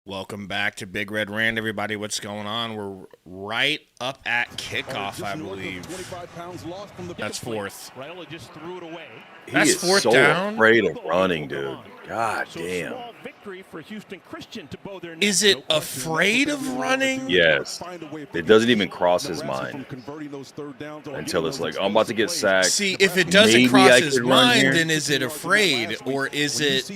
Welcome back to Big Red Rand, everybody. What's going on? We're right up at kickoff, I believe. That's fourth. That's fourth down. Afraid of running, dude. God damn. Is it afraid of running? Yes. It doesn't even cross his mind until it's like, oh, I'm about to get sacked. See, if it doesn't cross his mind, then is it afraid? Or is it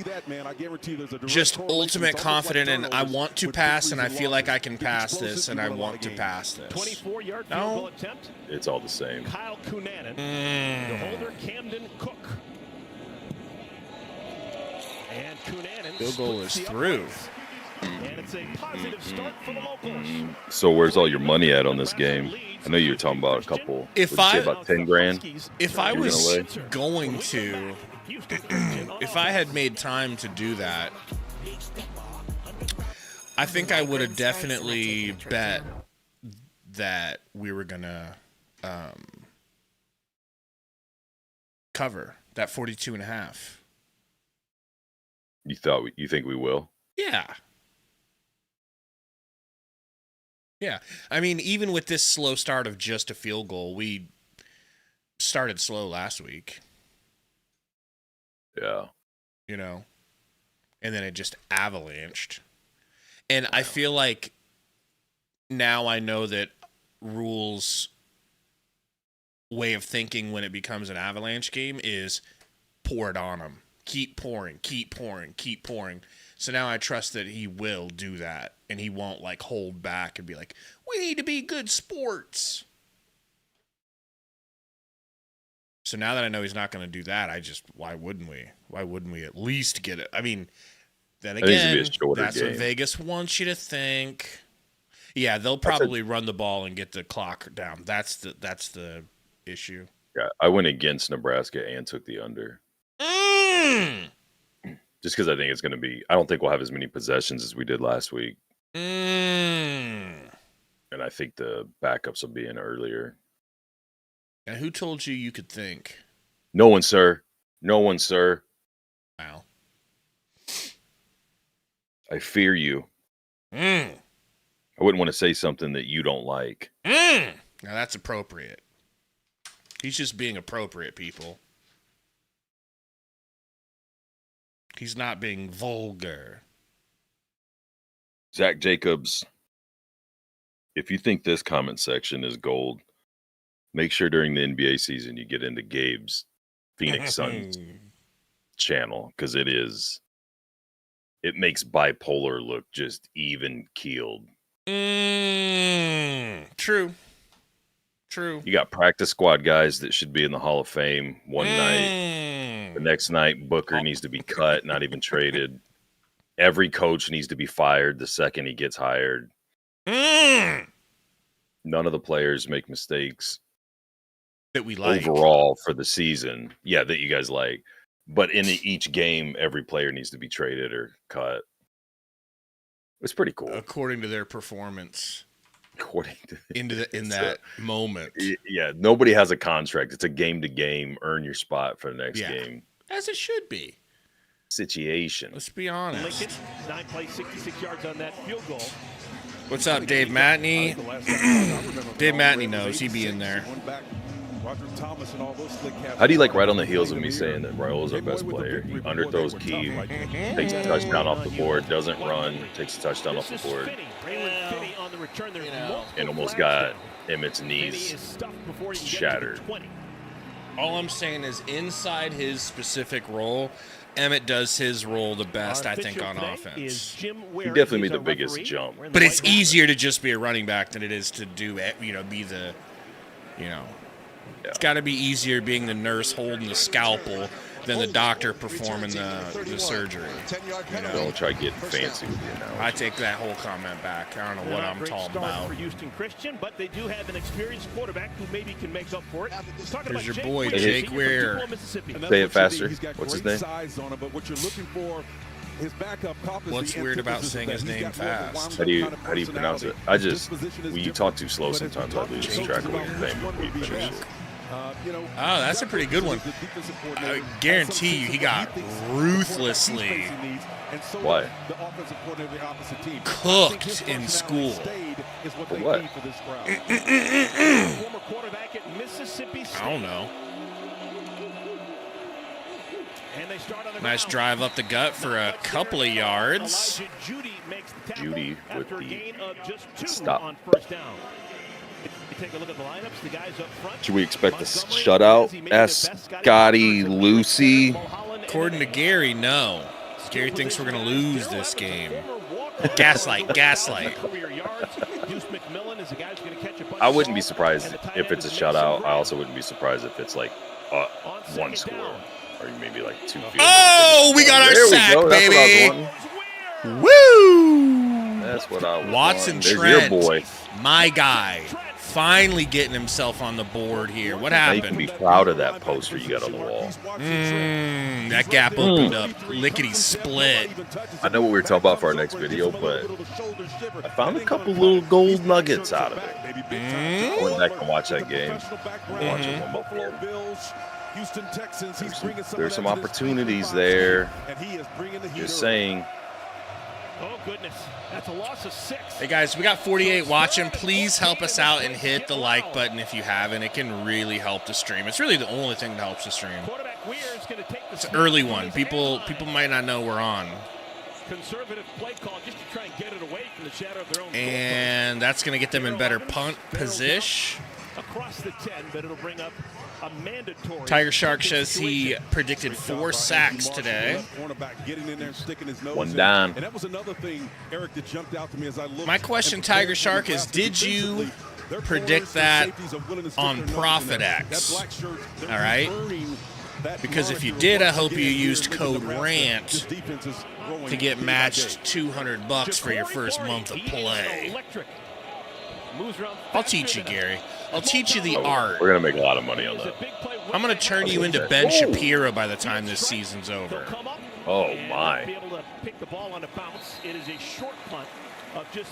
just ultimate confident and I want to pass and I feel like I can pass this and I want to pass this? No? It's all the same. Kyle Cunanan, the holder Camden Cook. And Cunanan Field goal is through. And it's a positive start for the locals. So where's all your money at on this game? I know you were talking about a couple. If I say about 10 grand. If I was going to, if I had made time to do that, I think I would have definitely bet that we were gonna cover that 42.5. You think we will? Yeah. Yeah. I mean, even with this slow start of just a field goal, we started slow last week. Yeah. You know, and then it just avalanched. And I feel like now I know that Rule's way of thinking when it becomes an avalanche game is pour it on them. Keep pouring, keep pouring, keep pouring. So now I trust that he will do that, and he won't, like, hold back and be like, we need to be good sports. So now that I know he's not going to do that, why wouldn't we? Why wouldn't we at least get it? I mean, then again, that's what Vegas wants you to think. Yeah, they'll probably run the ball and get the clock down. That's the issue. Yeah, I went against Nebraska and took the under. Just because I think it's going to be, I don't think we'll have as many possessions as we did last week. And I think the backups will be in earlier. And who told you could think? No one, sir. No one, sir. Wow. I fear you. I wouldn't want to say something that you don't like. Now that's appropriate. He's just being appropriate, people. He's not being vulgar. Zach Jacobs, if you think this comment section is gold, make sure during the NBA season you get into Gabe's Phoenix Suns channel, because it makes bipolar look just even keeled. True. You got practice squad guys that should be in the Hall of Fame one night. The next night, Booker needs to be cut, not even traded. Every coach needs to be fired the second he gets hired. None of the players make mistakes that we like overall for the season. Yeah, that you guys like. But in each game, every player needs to be traded or cut. It's pretty cool. According to their performance. In that moment. Yeah, nobody has a contract. It's a game-to-game, earn your spot for the next game. As it should be. Situation. Let's be honest. Lincoln, 9 plays, 66 yards on that field goal. What's up, Dave Matney? Dave Matney knows. He'd be in there. How do you like right on the heels of me saying that Raul is our best player? He underthrows key, takes a touchdown off the board, doesn't run, takes a touchdown off the board, and almost got Emmett's knees shattered. All I'm saying is inside his specific role, Emmett does his role the best, I think, on offense. He definitely made the biggest jump. But it's easier to just be a running back than it is to do, be the, It's got to be easier being the nurse holding the scalpel than the doctor performing the surgery. Don't try getting fancy with you now. I take that whole comment back. I don't know what I'm talking about. For Houston Christian, but they do have an experienced quarterback who maybe can make up for it. Here's your boy, Jake Weir. Say it faster. What's his name? What's weird about saying his name fast? How do you pronounce it? When you talk too slow sometimes I lose track of what your name is. Oh, that's a pretty good one. I guarantee you he got ruthlessly What? cooked in school. For what? I don't know. Nice drive up the gut for a couple of yards. Judy with the stop. Take a look at the lineups. The guys up front. Should we expect a shutout? Ask Scotty Lucy. According to Gary, no. Gary thinks we're going to lose this game. Gaslight. I wouldn't be surprised if it's a shutout. I also wouldn't be surprised if it's like one score or maybe like 2 field. Oh, we got our sack, baby. Woo! That's what I was Watson There's Trent, your boy. my guy, finally getting himself on the board here. What happened? Now you can be proud of that poster you got on the wall. That gap opened up, lickety split. I know what we were talking about for our next video, but I found a couple little gold nuggets out of it. I went back and watched that game. Watch it one more. There's some opportunities there. Just saying. Oh, goodness. That's a loss of 6. Hey, guys, we got 48 watching. Please help us out and hit the like button if you haven't. It can really help the stream. It's really the only thing that helps the stream. It's an early one. People might not know we're on. Conservative play call just to try and get it away from the shadow of their own. And that's going to get them in better punt position. Across the 10, but it'll bring up a mandatory. Tiger Shark says he predicted 4 sacks today. One down. My question, Tiger Shark, is did you predict that on Profit X? All right? Because if you did, I hope you used code RANT to get matched $200 for your first month of play. I'll teach you, Gary. I'll teach you the art. We're going to make a lot of money on that. I'm going to turn you into Ben Shapiro by the time this season's over. Oh, my.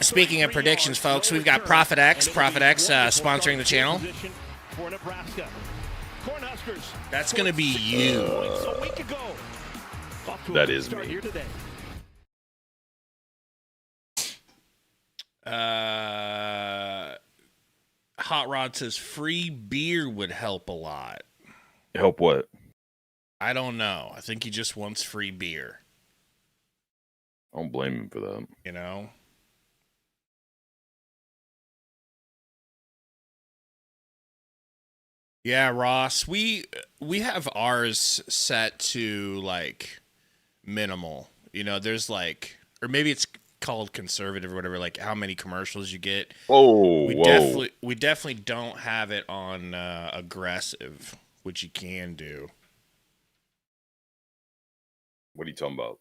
Speaking of predictions, folks, we've got Profit X sponsoring the channel. That's going to be you. That is me. Hot Rod says free beer would help a lot. Help what? I don't know. I think he just wants free beer. I don't blame him for that. You know? Yeah, Ross, we have ours set to like minimal. You know, there's like, or maybe it's called conservative or whatever, like how many commercials you get. We definitely don't have it on aggressive, which you can do. What are you talking about?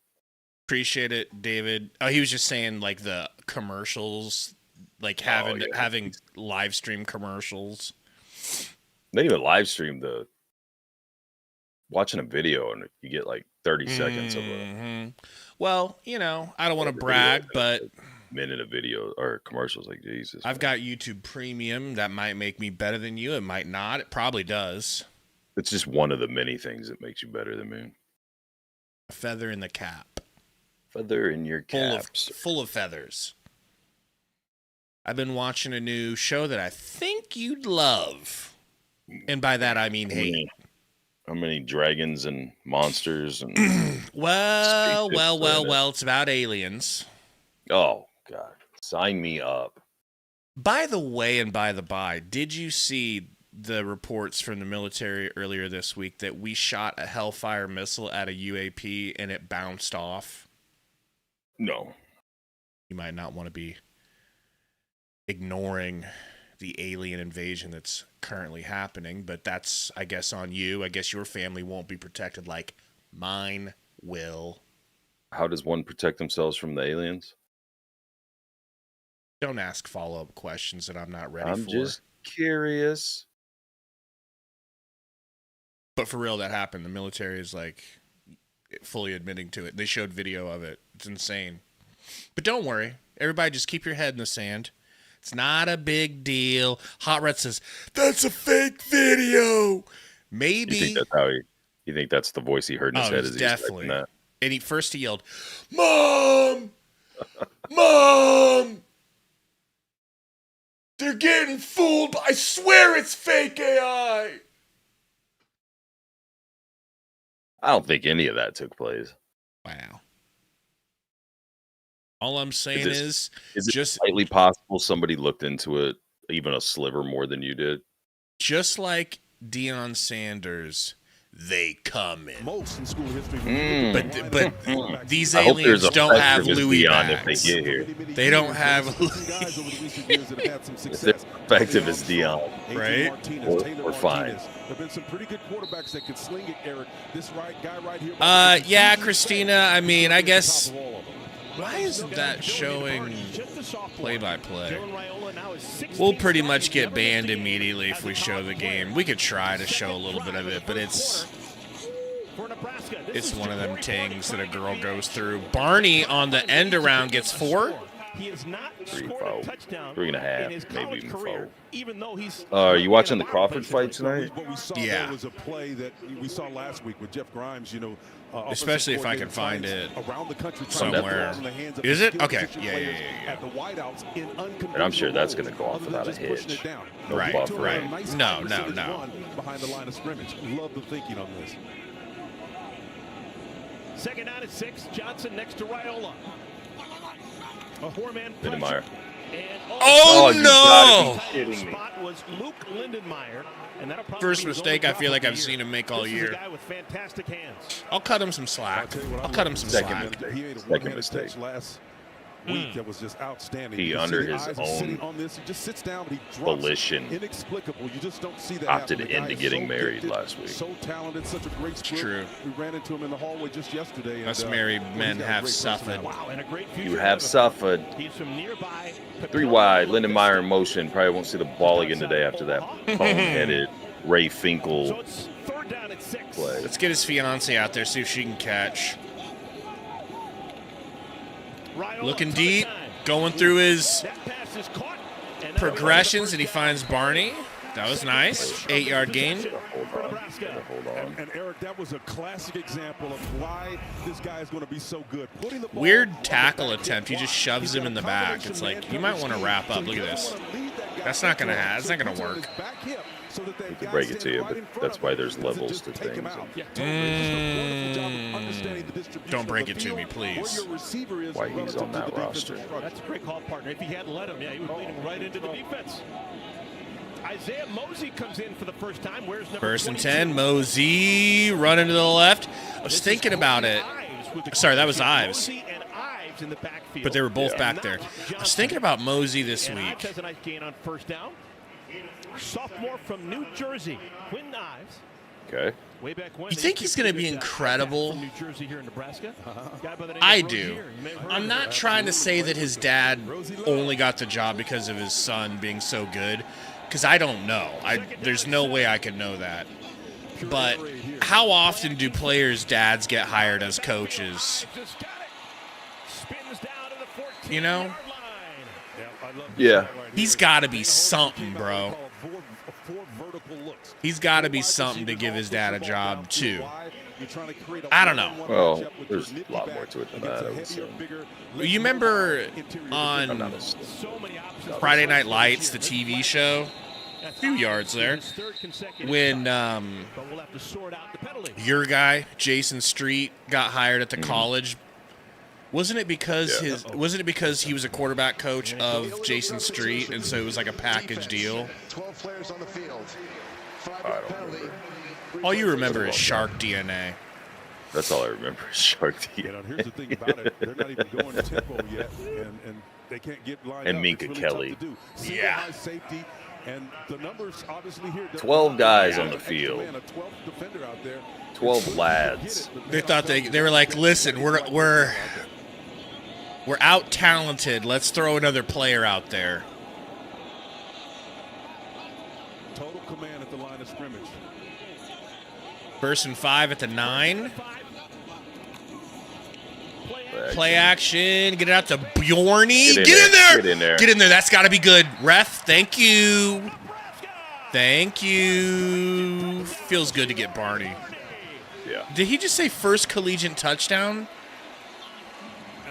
Appreciate it, David. Oh, he was just saying like the commercials, like having live stream commercials. They even live stream watching a video and you get like 30 seconds of it. Well, you know, I don't want to brag, but minute of video or commercials, like Jesus. I've got YouTube Premium. That might make me better than you. It might not. It probably does. It's just one of the many things that makes you better than me. A feather in the cap. Feather in your cap. Full of feathers. I've been watching a new show that I think you'd love. And by that, I mean hate. How many dragons and monsters? And well, it's about aliens. Oh, God. Sign me up. By the way and by the by, did you see the reports from the military earlier this week that we shot a Hellfire missile at a UAP and it bounced off? No. You might not want to be ignoring the alien invasion that's currently happening, but that's, I guess, on you. I guess your family won't be protected like mine will. How does one protect themselves from the aliens? Don't ask follow-up questions that I'm not ready for. I'm just curious. But for real, that happened. The military is like fully admitting to it. They showed video of it. It's insane. But don't worry. Everybody just keep your head in the sand. It's not a big deal. Hot Red says, that's a fake video. Maybe. You think that's the voice he heard in his head? Is definitely. That? And he yelled, Mom! Mom! They're getting fooled. I swear it's fake AI. I don't think any of that took place. Wow. All I'm saying is it just slightly possible somebody looked into it even a sliver more than you did? Just like Deion Sanders, they come in. Most in school history. But these aliens don't have Louis bags. If they get here. They don't have If they're effective as Deion, right? We're fine. There've been some pretty good quarterbacks that can sling it, Eric. This guy right here. Yeah, Christina. I mean, I guess. Why isn't that showing play-by-play? We'll pretty much get banned immediately if we show the game. We could try to show a little bit of it, but it's one of them things that a girl goes through. Barney on the end around gets 4. He has not 3, scored 4, a touchdown 3.5, maybe even 4. Even though he's Are you watching the Crawford fight tonight? What we saw yeah. there was a play that we saw last week with Jeff Grimes, you know, especially if I can find it around the country somewhere. Is it? Okay. Yeah. At the wideouts in and I'm sure that's going to go off without a hitch. No right. No. Behind the line of scrimmage. Love the thinking on this. Second down at 6. Johnson next to Raiola. A four-man Lindenmeyer. Oh no! Spot was Luke Lindenmeyer, and first mistake I feel like I've seen him make all year. With fantastic hands. I'll cut him some slack. Second mistake. Last week that was just outstanding. He under his own volition inexplicable. You just don't see that opted into getting married last week. So talented, such a great spirit. True. We ran into him in the hallway just yesterday. Us married men have suffered. Wow, and a great you have suffered. He's from nearby. 3 wide. Lindenmeyer in motion. Probably won't see the ball again today after that bone-headed Ray Finkel so it's third down at 6. play. Let's get his fiance out there, see if she can catch. Looking deep, going through his progressions, and he finds Barney. That was nice. 8-yard gain. Hold on. And Eric, that was a classic example of why this guy is going to be so good. Weird tackle attempt. He just shoves him in the back. It's like, you might want to wrap up. Look at this. That's not gonna work. He could break it to you, but that's why there's levels to things. Don't break it to me, please. Why he's on that roster. That's a great call, partner. If he hadn't let him, he was leading right into the defense. Isaiah Mosey comes in for the first time. Where's number 1st and 10. Mosey running to the left. I was thinking about it. Sorry, that was Ives. But they were both back there. I was thinking about Mosey this week. Has a nice gain on first down. Sophomore from New Jersey, Quinn Ives. Okay. Way back when You think he's going to be incredible? New Jersey here in Nebraska. I do. I'm not trying to say that his dad only got the job because of his son being so good, because I don't know. There's no way I can know that. But how often do players' dads get hired as coaches? You know? Yeah. He's got to be something, bro. He's got to be something to give his dad a job, too. I don't know. Well, there's a lot more to it than that, I would say. You remember on Friday Night Lights, the TV show? A few yards there. When your guy, Jason Street, got hired at the college. Wasn't it because he was a quarterback coach of Jason Street, and so it was like a package deal? 12 players on the field. I don't remember. All you remember is Shark DNA. That's all I remember is Shark DNA. Here's the thing about it. They're not even going to tempo yet, and they can't get lined and up. Minka Kelly. Yeah. Safety, and the numbers obviously here. 12 guys on the field. 12 lads. They thought they were like, listen, we're out talented. Let's throw another player out there. Total command at the line of scrimmage. 1st and 5 at the 9. Play action. Get it out to Bjorny. Get in there. Get in there. Get in there. That's got to be good. Ref, thank you. Thank you. Feels good to get Barney. Yeah. Did he just say first collegiate touchdown?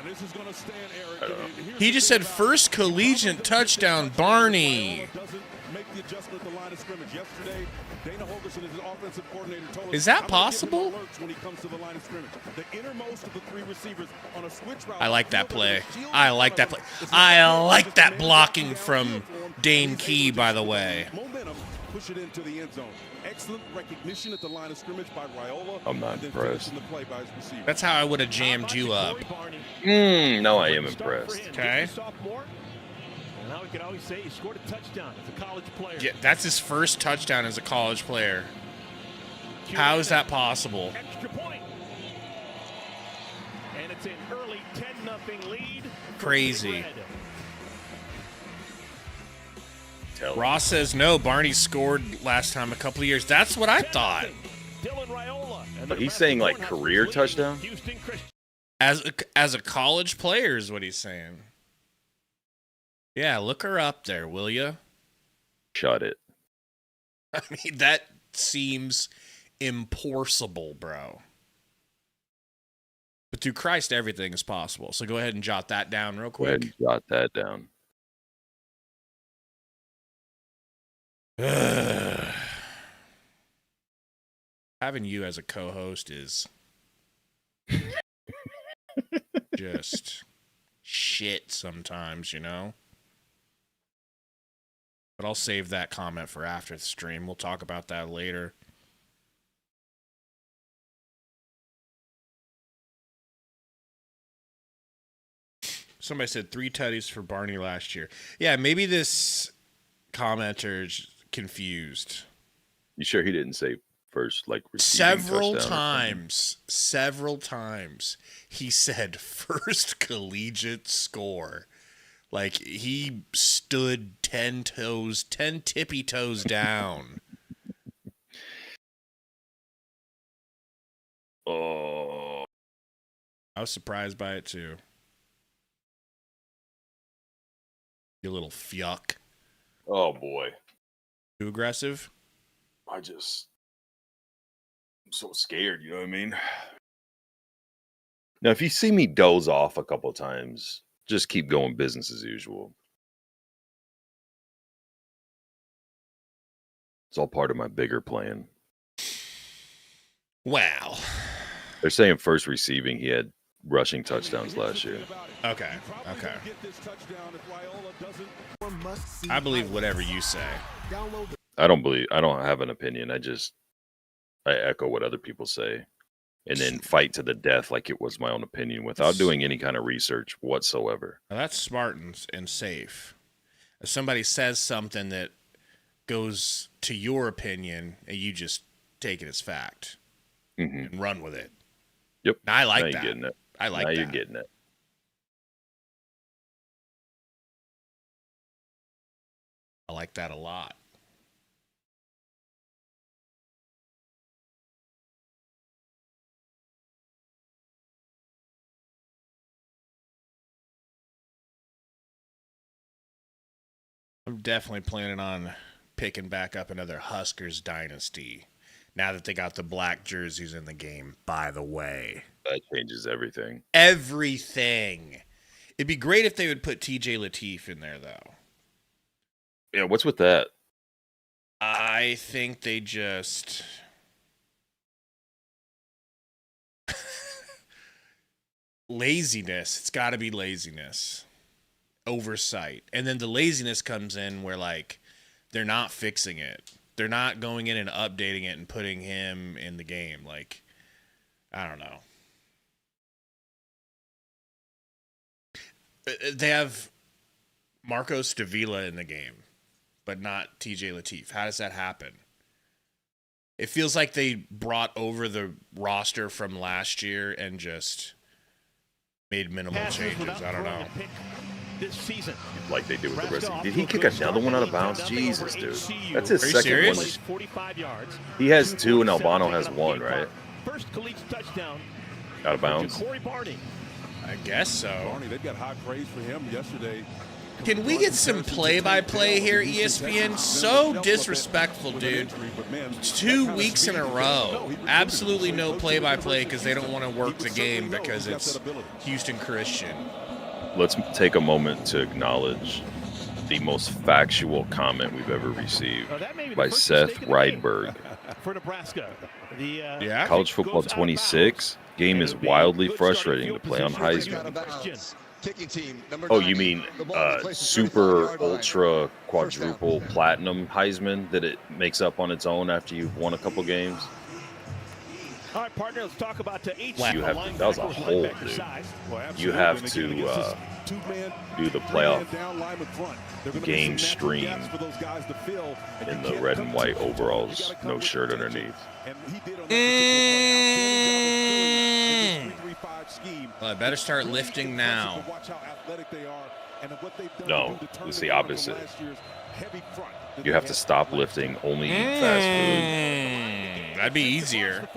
I don't know. He just said first collegiate touchdown, Barney. Is that possible? I like that play. I like that play. I like that blocking from Dane Key, by the way. Push it into the end zone. Excellent recognition at the line of scrimmage by Raiola. I'm not impressed. That's how I would have jammed you up. No, I am impressed. Okay. Now we can always say he scored a touchdown as a college player. Yeah, that's his first touchdown as a college player. How is that possible? Extra point. And it's an early 10-0 lead. Crazy. Ross says no. Barney scored last time a couple of years. That's what I thought. But he's saying like career touchdown? As a college player is what he's saying. Yeah, look her up there, will you? Shut it. I mean, that seems impossible, bro. But through Christ, everything is possible. So go ahead and jot that down real quick. Go ahead and jot that down. Having you as a co-host is just shit sometimes, you know? But I'll save that comment for after the stream. We'll talk about that later. Somebody said 3 tutties for Barney last year. Yeah, maybe this commenter's confused. You sure he didn't say first, like, several times he said first collegiate score. Like, he stood 10 tippy toes down. Oh. I was surprised by it, too. You little fuck. Oh, boy. Too aggressive? I'm so scared, you know what I mean? Now, if you see me doze off a couple of times, just keep going business as usual. It's all part of my bigger plan. Wow. They're saying first receiving, he had rushing touchdowns last year. Okay. I believe whatever you say. I don't have an opinion. I echo what other people say and then fight to the death like it was my own opinion without doing any kind of research whatsoever. Now that's smart and safe. If somebody says something that goes to your opinion and you just take it as fact and run with it. Yep. Now, I like now that. You're getting it. I like now that. You're getting it. I like that a lot. I'm definitely planning on picking back up another Huskers dynasty now that they got the black jerseys in the game, by the way. That changes everything. Everything. It'd be great if they would put TJ Lateef in there, though. Yeah, what's with that? I think they just... laziness. It's got to be laziness. Oversight. And then the laziness comes in where, like, they're not fixing it. They're not going in and updating it and putting him in the game. Like, I don't know. They have Marcos Davila in the game, but not TJ Lateef. How does that happen? It feels like they brought over the roster from last year and just made minimal changes. I don't know. This season, like they do with the rest of. Did he kick another one out of bounds? Jesus, dude. That's his second one. 45 yards. He has 2 and Albano has 1, right? First collegiate touchdown out of bounds. Corey Barney. I guess so. Barney, they've got high praise for him yesterday. Can we get some play-by-play here, ESPN? So disrespectful, dude. 2 weeks in a row. Absolutely no play-by-play because they don't want to work the game because it's Houston Christian. Let's take a moment to acknowledge the most factual comment we've ever received by Seth Rydberg. For Nebraska, College football 26 game is wildly frustrating to play on Heisman. Oh, you mean super ultra quadruple platinum Heisman that it makes up on its own after you've won a couple games? All right, partner, let's talk about each. That was a hole, dude. You have to do the playoff game stream in the red and white overalls, no shirt underneath. Well, I better start lifting now. No, it's the opposite. You have to stop lifting, only eat fast food. That'd be easier.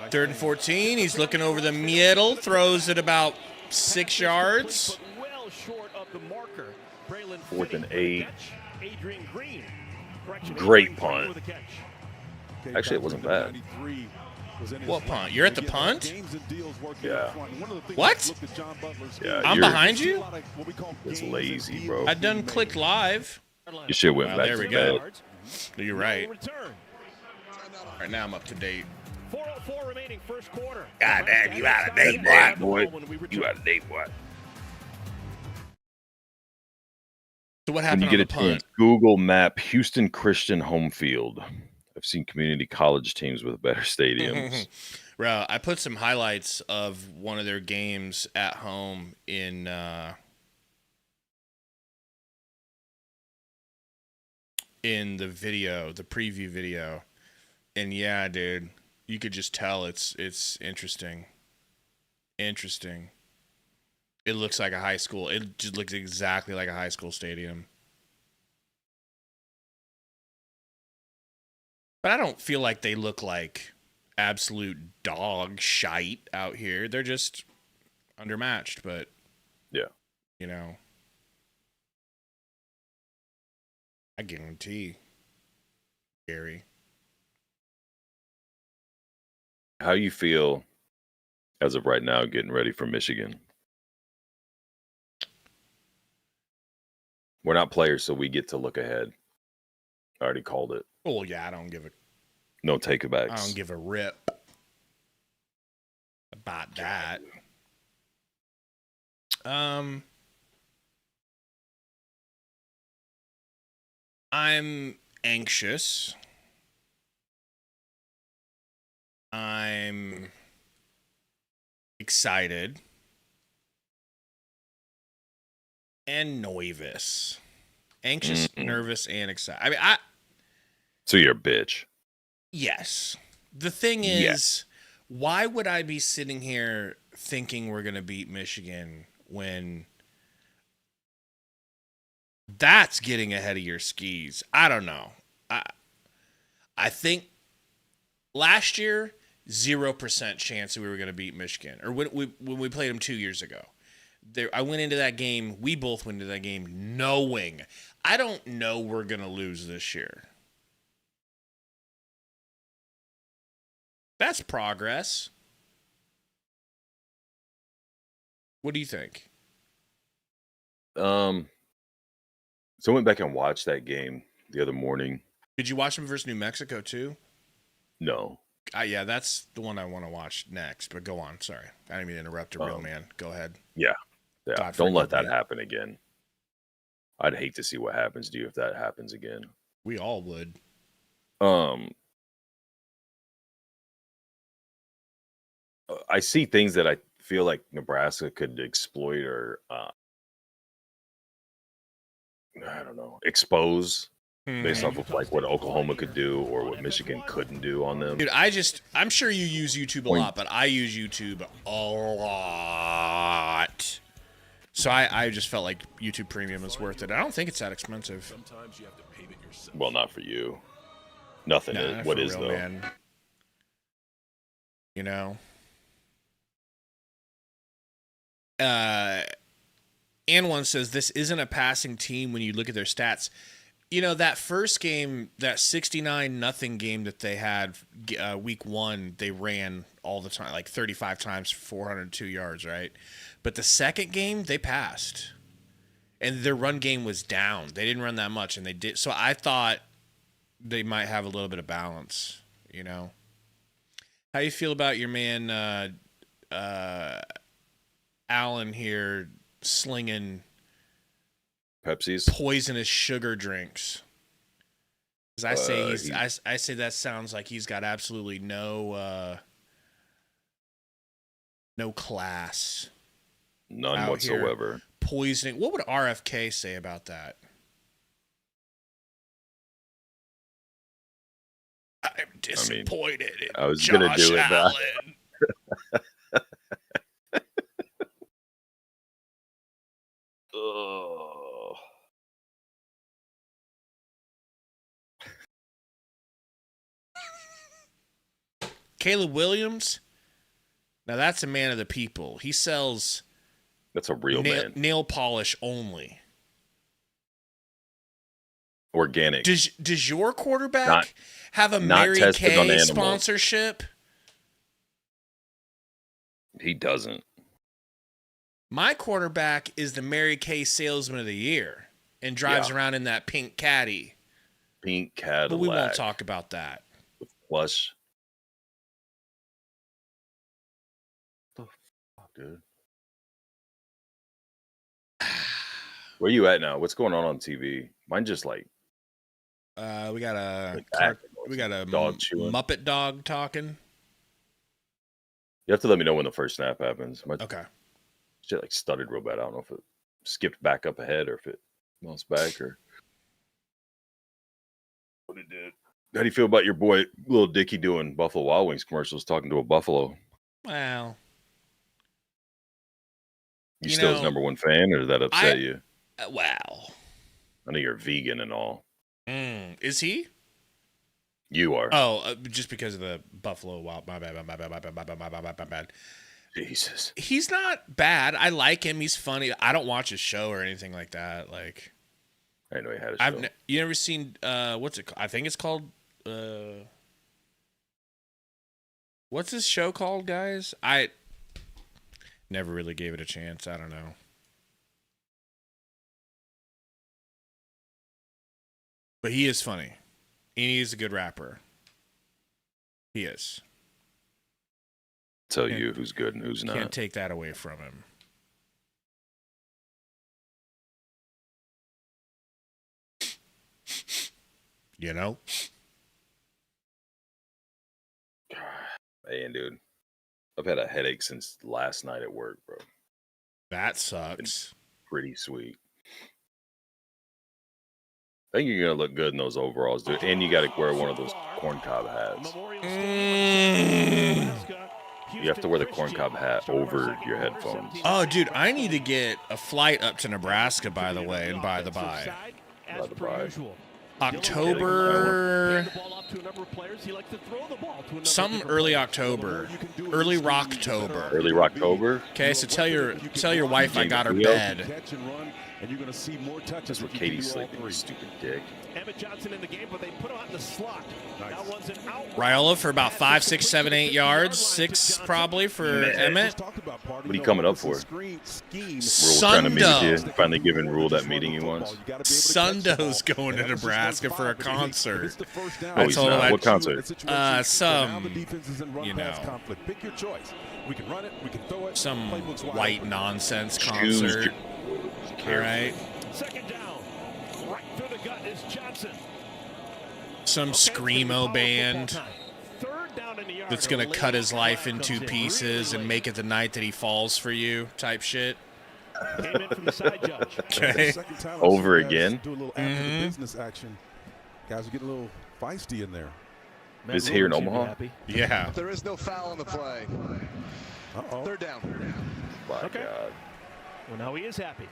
3rd and 14. He's looking over the middle, throws it about 6 yards. 4th and 8. Great punt. Actually, it wasn't bad. What punt? You're at the punt? Yeah. What? Yeah, I'm behind you? It's lazy, bro. I done clicked live. Your shit went back there we to go. bed. You're right. Right now I'm up to date. 4:04 remaining first quarter. God damn, you out of date, boy. You out of date, boy. So what When happened you on get the a punt? chance, Google map Houston Christian home field. I've seen community college teams with better stadiums. Bro, I put some highlights of one of their games at home in the video, the preview video. And yeah, dude, you could just tell it's interesting. Interesting. It looks like a high school. It just looks exactly like a high school stadium. But I don't feel like they look like absolute dog shite out here. They're just undermatched, but Yeah. you know, I guarantee, Gary. How you feel as of right now getting ready for Michigan? We're not players, so we get to look ahead. I already called it. Oh well, yeah, I don't give No take-backs. I don't give a rip about that. I'm anxious. I'm excited. And nervous. Anxious, nervous, and excited. I mean, So you're a bitch. yes. The thing is, why would I be sitting here thinking we're going to beat Michigan when that's getting ahead of your skis? I don't know. I think last year, 0% chance that we were going to beat Michigan. Or when we played them 2 years ago. I went into that game, we both went into that game knowing, I don't know we're going to lose this year. That's progress. What do you think? So I went back and watched that game the other morning. Did you watch them versus New Mexico too? No. Yeah, that's the one I want to watch next. But go on. Sorry, I didn't mean to interrupt a real man. Go ahead. Yeah. God, don't let that me. happen again. I'd hate to see what happens to you if that happens again. We all would. I see things that I feel like Nebraska could exploit or I don't know, expose based off of like what Oklahoma could do or what Michigan couldn't do on them. Dude, I'm sure you use YouTube a lot, but I use YouTube a lot. So I just felt like YouTube Premium was worth it. I don't think it's that expensive. Sometimes you have to pave it yourself. Well, not for you. Nothing is. What is, though? Man. You know? And one says this isn't a passing team when you look at their stats. You know, that first game, that 69-0 game that they had week 1, they ran all the time, like 35 times for 402 yards, right? But the second game, they passed. And their run game was down. They didn't run that much, and they did. So I thought they might have a little bit of balance, you know? How you feel about your man Allen here slinging Pepsi's poisonous sugar drinks? Because I say that sounds like he's got absolutely no class. None whatsoever. Poisoning. What would RFK say about that? I'm disappointed. I was going to do it. Oh. Caleb Williams. Now that's a man of the people. He sells. That's a real man. Nail polish only. Organic. Does your quarterback have a Mary Kay sponsorship? He doesn't. My quarterback is the Mary Kay Salesman of the Year and drives around in that pink caddy. Pink Cadillac. But we won't talk about that. With plush. What the fuck, dude? Where you at now? What's going on TV? Mine just like we got a dog chewing. Muppet dog talking. You have to let me know when the first snap happens. Okay. Shit like stuttered real bad. I don't know if it skipped back up ahead or if it bounced back or what it did. How do you feel about your boy Lil Dicky doing Buffalo Wild Wings commercials talking to a buffalo? Well, you still his number one fan, or did that upset you? Wow. I know you're vegan and all. Is he? You are. Oh, just because of the Buffalo Wild. My bad. Jesus. He's not bad. I like him. He's funny. I don't watch his show or anything like that. Like, I didn't know he had a show. You ever seen what's it? I think it's called. What's his show called, guys? I never really gave it a chance. I don't know. But he is funny. And he's a good rapper. He is. Tell you who's good and who's not. Can't take that away from him. You know? Man, dude. I've had a headache since last night at work, bro. That sucks. Pretty sweet. I think you're going to look good in those overalls, dude. And you got to wear one of those corncob hats. You have to wear the corncob hat over your headphones. Oh, dude, I need to get a flight up to Nebraska, by the way, and by the by. October, something early October, early Rocktober. Early Rocktober. Okay, so tell your wife I got her bed. And you're going to see more touches. That's where Katie's sleeping, you stupid dick. Emmett Johnson in the game, but they put him out in the slot. Nice. That one's an out. Raiola for about 5, 6, 7, 8 yards. 6 probably for Emmett. What are you coming up for? Sundo. Finally giving Rule that meeting he wants. Sundo's going to Nebraska for a concert. Oh, he's not. What concert? You know. Pick your choice. We can run it, we can throw it. Some white nonsense concert. All right. Second down. Right through the gut is Johnson. Some screamo band that's going to cut his life into pieces and make it the night that he falls for you type shit. Okay. Over again. Do a little after business action. Guys are getting a little feisty in there. Is he here in Omaha? Yeah. There is no foul on the play. Third down. My God. Well, now he is happy.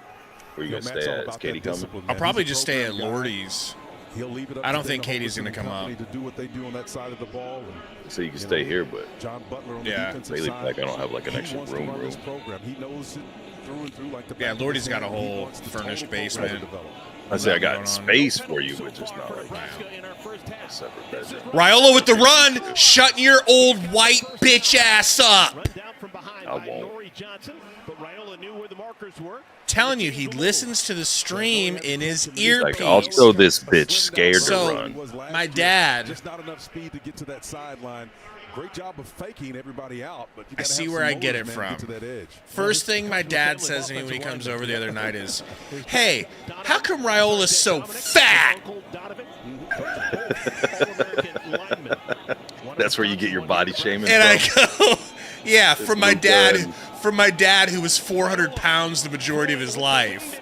Where you going to stay at? Is Katie coming? I'll probably just stay at Lordy's. He'll leave it up I don't to think Dana Katie's going to come up. to do what they do on that side of the ball. So you can stay here, but John Butler on Yeah. the defensive Bailey side. Pack, I don't have like an He extra wants to room. run this program. He knows it through and through like the Yeah, back of Lordy's his got a hand. He whole wants the furnished total program to basement. develop. I say I Going on. got space for you, but just not like Nebraska in our first half. separate bedroom. Raiola with the run, shutting your old white bitch ass up. Run down from behind I by won't. Nori Johnson, but Raiola knew where the markers were. Telling you, he listens to the stream in his Like, I'll earpiece. show this bitch scared So- to run. My dad- Just not enough speed to get to that sideline. Great job of faking everybody out, but you I gotta see have where some I get motive, it man, to from. get to that edge. First thing my dad says to me when he comes over the other night is, "Hey, how come Raiola's so fat?" That's where you get your body shaming And I from. go, "Yeah, from my Luke dad, Dunn. from my dad who was 400 pounds the majority of his life."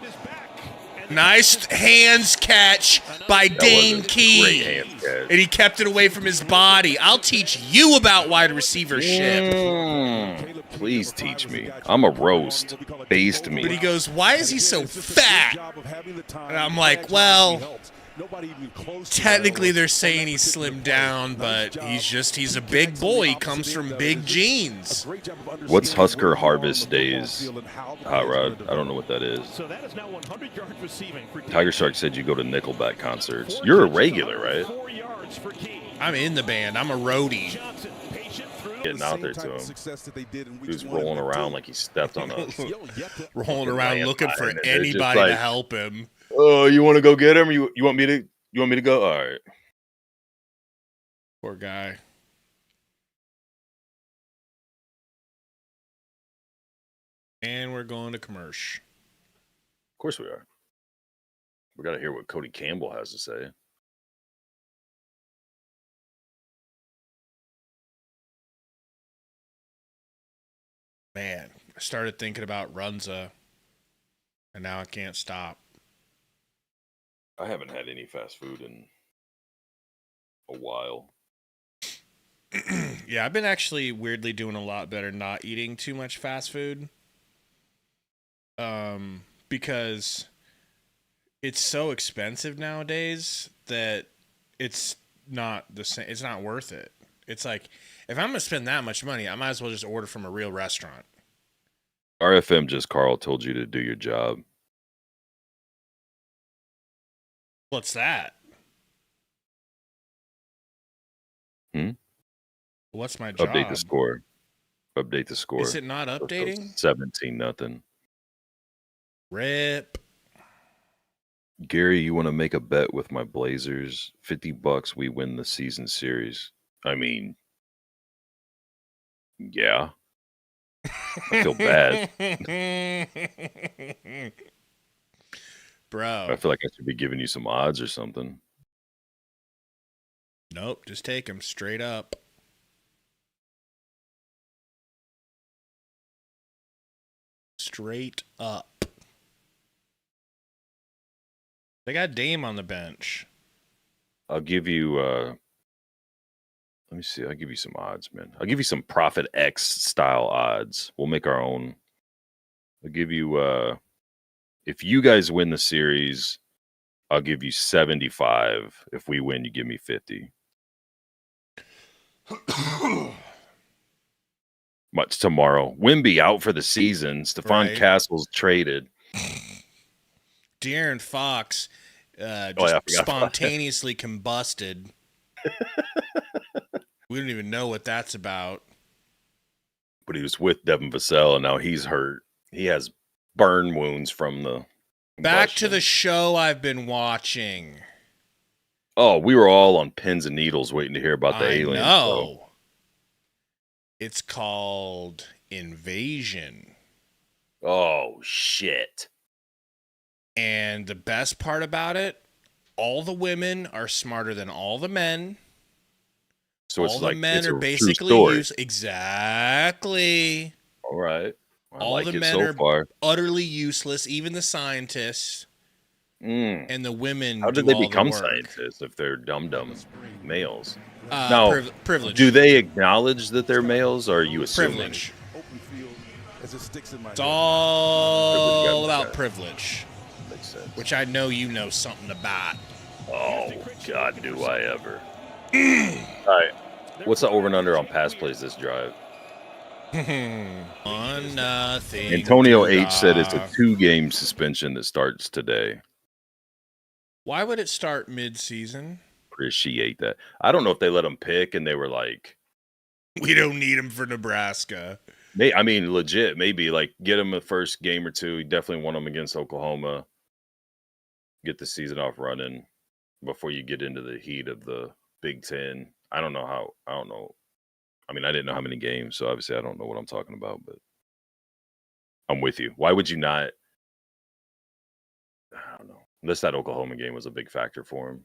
Nice hands catch by That Dane was a Key. great hand catch. And he kept it away from his body. I'll teach you about wide receivership. Please teach me. I'm a roast. Baste But he me. goes, "Why is he so fat?" And I'm like, well, technically they're saying he's slimmed down, but he's a big boy. He comes from big genes. What's Husker Harvest Days? Hot Rod. I don't know what that is. So that is now 100 yards receiving for Tiger Shark said you go to Nickelback concerts. You're a regular, right? 4 yards for Key. I'm in the band. I'm a roadie. Johnson, patient through. Getting out there to him. He was rolling around like he stepped on a. Rolling around looking for And they're just anybody to like- help him. Oh, you want to go get him? You want me to go? All right. Poor guy. And we're going to commercial. Of course we are. We got to hear what Cody Campbell has to say. Man, I started thinking about Runza, and now I can't stop. I haven't had any fast food in a while. Yeah, I've been actually weirdly doing a lot better not eating too much fast food. Because it's so expensive nowadays that it's not the same. It's not worth it. It's like, if I'm going to spend that much money, I might as well just order from a real restaurant. RFM just Carl told you to do your job. What's that? What's my job? Update the score. Update the score. Is it not updating? 17-0. Rip. Gary, you want to make a bet with my Blazers? $50, we win the season series. I mean, yeah. I feel bad. Bro. I feel like I should be giving you some odds or something. Nope, just take him straight up. Straight up. They got Dame on the bench. I'll give you let me see. I'll give you some odds, man. I'll give you some Profit X style odds. We'll make our own. I'll give you if you guys win the series, I'll give you 75. If we win, you give me 50. Much tomorrow. Wimby out for the season. Stephon Right. Castle's traded. De'Aaron Fox I just forgot about that. spontaneously combusted. We don't even know what that's about. But he was with Devin Vassell, and now he's hurt. He has burn wounds from the Back to combustion. the show I've been watching. Oh, we were all on pins and needles waiting to hear about the I aliens. know. It's called Invasion. Oh, shit. And the best part about it, all the women are smarter than all the men. So it's all like the men it's are a true basically story. exactly. All right. I All like the it men so are far. utterly useless, even the scientists, Mm. and the women. How did do they all the become work. scientists if they're dumb males? Uh, Now, privilege. Do they acknowledge that they're males, or are you assuming? privilege? Open field as it sticks in my It's head. all Privilege, about yeah. privilege, Makes sense. which I know you know something about. Oh, God, do I ever. All right. What's the over and under on pass plays this drive? 1-0. Antonio H. said it's a 2-game suspension that starts today. Why would it start mid-season? Appreciate that. I don't know if they let him pick and they were like, we don't need him for Nebraska. I mean, legit, maybe like get him a first game or two. He definitely won them against Oklahoma. Get the season off running before you get into the heat of the Big Ten. I don't know. I mean, I didn't know how many games, so obviously I don't know what I'm talking about, but I'm with you. Why would you not? I don't know. Unless that Oklahoma game was a big factor for him.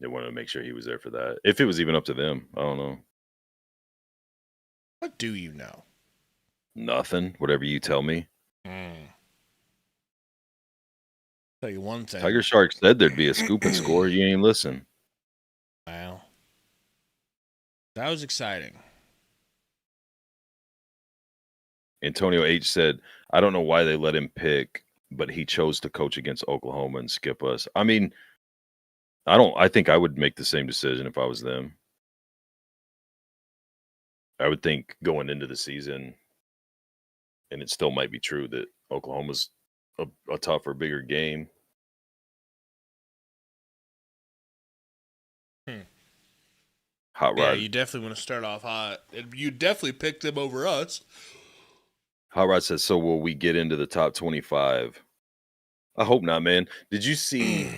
They wanted to make sure he was there for that. If it was even up to them, I don't know. What do you know? Nothing. Whatever you tell me. Tell you one thing. Tiger Shark said there'd be a scoop and score. You ain't listen. Wow. That was exciting. Antonio H. said, I don't know why they let him pick, but he chose to coach against Oklahoma and skip us. I mean, I think I would make the same decision if I was them. I would think going into the season, and it still might be true that Oklahoma's a tougher, bigger game. Hot Rod. Yeah, you definitely want to start off hot. You definitely picked them over us. Hot Rod says, so will we get into the top 25? I hope not, man. Did you see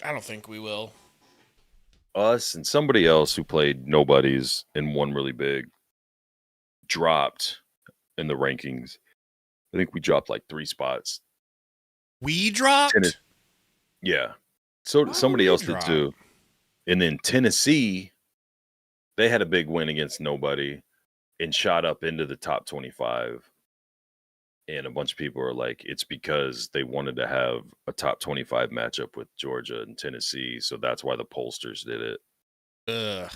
I don't think we will. Us and somebody else who played nobodies and won really big dropped in the rankings. I think we dropped like 3 spots. We dropped? Yeah. So somebody else did too. And then Tennessee, they had a big win against nobody and shot up into the top 25. And a bunch of people are like, it's because they wanted to have a top 25 matchup with Georgia and Tennessee. So that's why the pollsters did it. Ugh.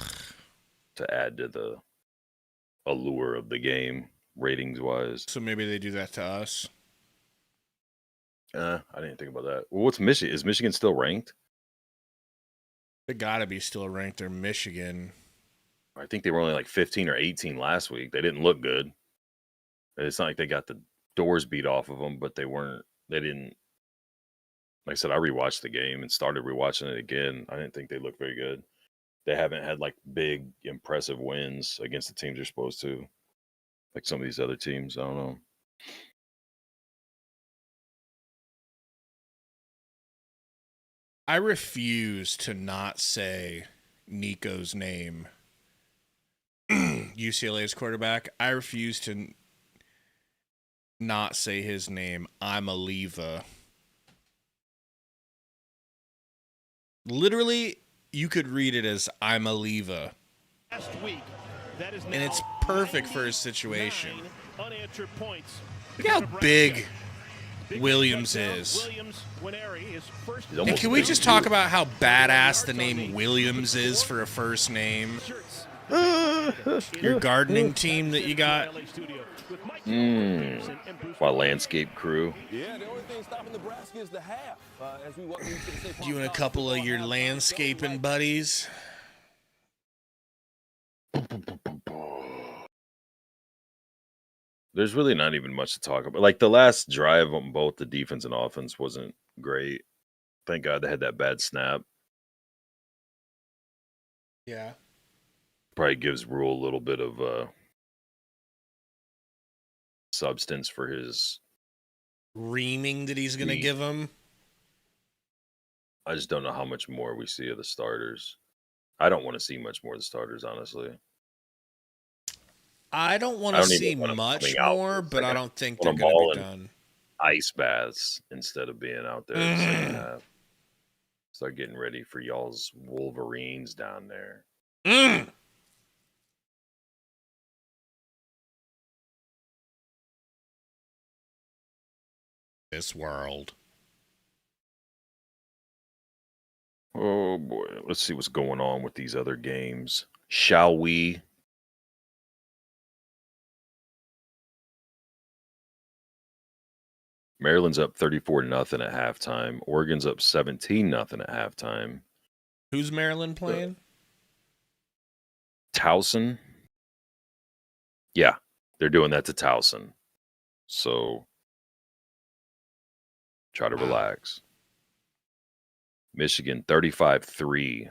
To add to the allure of the game, ratings-wise. So maybe they do that to us. I didn't think about that. Well, what's Michigan? Is Michigan still ranked? They gotta be still ranked. They're Michigan. I think they were only like 15 or 18 last week. They didn't look good. It's not like they got the doors beat off of them, but they didn't. Like I said, I rewatched the game and started rewatching it again. I didn't think they looked very good. They haven't had like big, impressive wins against the teams they're supposed to. Like some of these other teams. I don't know. I refuse to not say Nico's name. UCLA's quarterback. I refuse to not say his name. I'm a Leva. Literally, you could read it as I'm a Leva. And it's perfect for his situation. Look how big Williams is. And can we just talk about how badass the name Williams is for a first name? Your gardening team that you got? My landscape crew. Yeah, the only thing stopping Nebraska is the half. You and a couple of your landscaping buddies? There's really not even much to talk about. Like the last drive on both the defense and offense wasn't great. Thank God they had that bad snap. Yeah. Probably gives Rule a little bit of substance for his reaming that he's going to give him. I just don't know how much more we see of the starters. I don't want to see much more of the starters, honestly. I don't want to see much more, but I don't think they're going to be done. Ice baths instead of being out there in the second half. Start getting ready for y'all's Wolverines down there. This world. Oh boy, let's see what's going on with these other games. Shall we? Maryland's up 34-0 at halftime. Oregon's up 17-0 at halftime. Who's Maryland playing? Towson. Yeah, they're doing that to Towson. So try to relax. Michigan 35-3.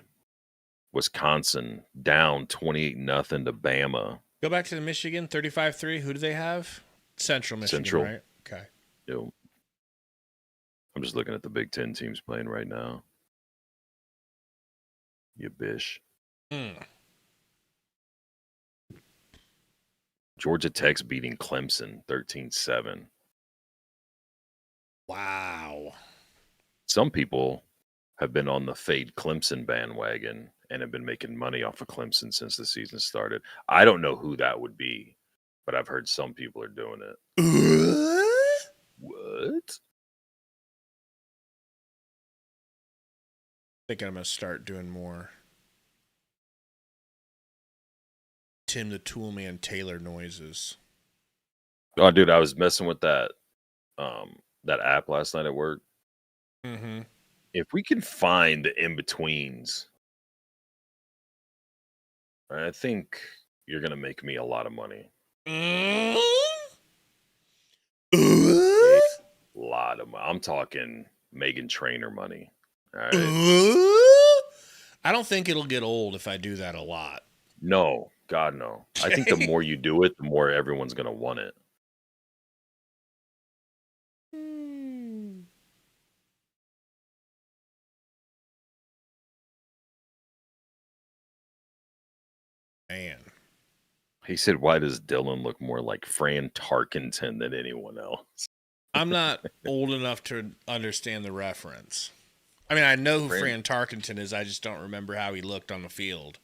Wisconsin down 28-0 to Bama. Go back to the Michigan 35-3. Who do they have? Central Michigan, right? Okay. Yep. I'm just looking at the Big Ten teams playing right now. You bish. Georgia Tech's beating Clemson 13-7. Wow. Some people have been on the fade Clemson bandwagon and have been making money off of Clemson since the season started. I don't know who that would be, but I've heard some people are doing it. What? I think I'm going to start doing more Tim the Toolman Taylor noises. Oh, dude, I was messing with that that app last night at work. Mm-hmm. If we can find the in-betweens, I think you're going to make me a lot of money. A lot of money. I'm talking Megan Trainor money. All right. I don't think it'll get old if I do that a lot. No, God, no. I think the more you do it, the more everyone's going to want it. Man. He said, why does Dylan look more like Fran Tarkenton than anyone else? I'm not old enough to understand the reference. I mean, I know who Fran Tarkenton is. I just don't remember how he looked on the field.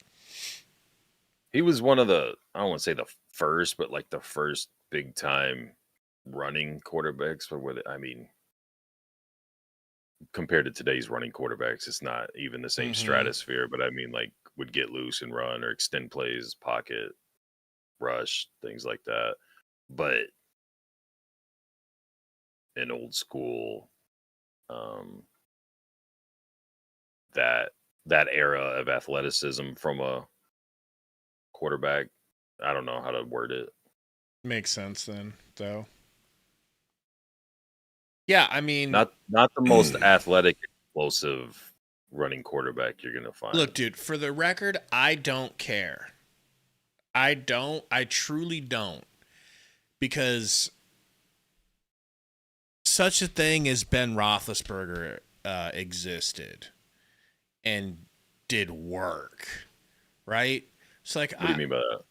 He was one of the, I don't want to say the first, but like the first big time running quarterbacks. I mean, compared to today's running quarterbacks, it's not even the same stratosphere, but I mean, like, would get loose and run or extend plays, pocket, rush, things like that. But an old school, that era of athleticism from a quarterback, I don't know how to word it. Makes sense then, though. Yeah, I mean, not the most athletic, explosive running quarterback you're gonna find. Look, dude, for the record, I don't care. I truly don't, because such a thing as Ben Roethlisberger existed and did work, right? So, like, what do you mean by that?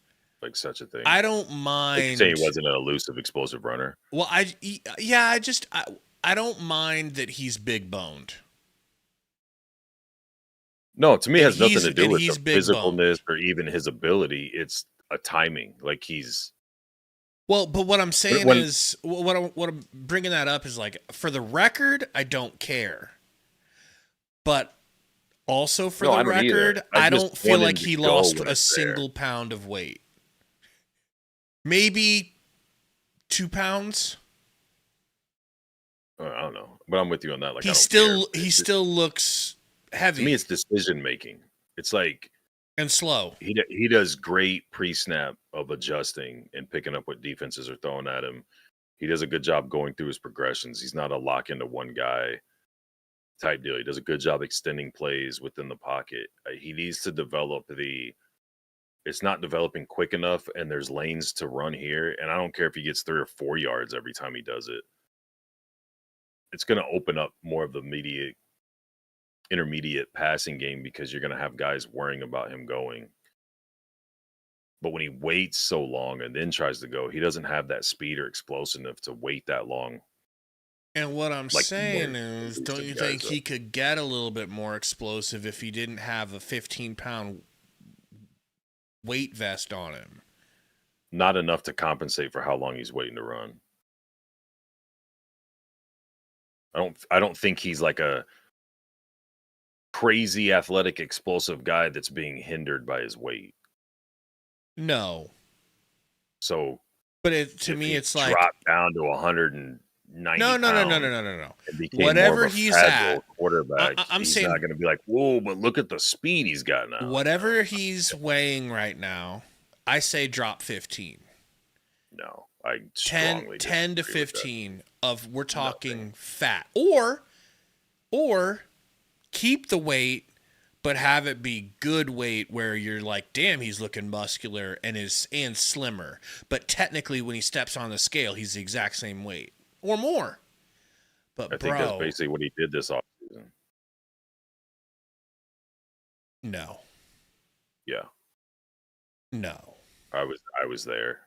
Like, such a thing? I don't mind. Like, you say he wasn't an elusive, explosive runner. Well, I don't mind that he's big boned. No, to me, it has nothing to do with the physicalness or even his ability. It's a timing. Like, he's. Well, but what I'm saying is, what I'm bringing that up is, like, for the record, I don't care. But also for the record, I don't feel like he lost a single pound of weight. Maybe 2 pounds. I don't know, but I'm with you on that. Like, he still looks heavy. To me, it's decision making. It's like and slow. He does great pre-snap of adjusting and picking up what defenses are throwing at him. He does a good job going through his progressions. He's not a lock into one guy type deal. He does a good job extending plays within the pocket. He needs to develop it's not developing quick enough, and there's lanes to run here. And I don't care if he gets 3 or 4 yards every time he does it. It's going to open up more of the intermediate passing game because you're going to have guys worrying about him going. But when he waits so long and then tries to go, he doesn't have that speed or explosiveness to wait that long. And what I'm saying is, don't you think he could get a little bit more explosive if he didn't have a 15-pound weight vest on him? Not enough to compensate for how long he's waiting to run. I don't think he's like a crazy athletic, explosive guy that's being hindered by his weight. No. So, but to me, it's like drop down to 100 and 90 No. and became Whatever more of a he's fragile at, quarterback, I'm he's saying not going to be like, whoa, but look at the speed he's got now. whatever he's weighing right now, I say drop 15. No, I strongly 10 to disagree with that. 15 of we're talking fat. Or keep the weight but have it be good weight where you're like, damn, he's looking muscular and slimmer. But technically, when he steps on the scale, he's the exact same weight or more. But I think that's basically what he did this offseason. No. Yeah. No. I was there.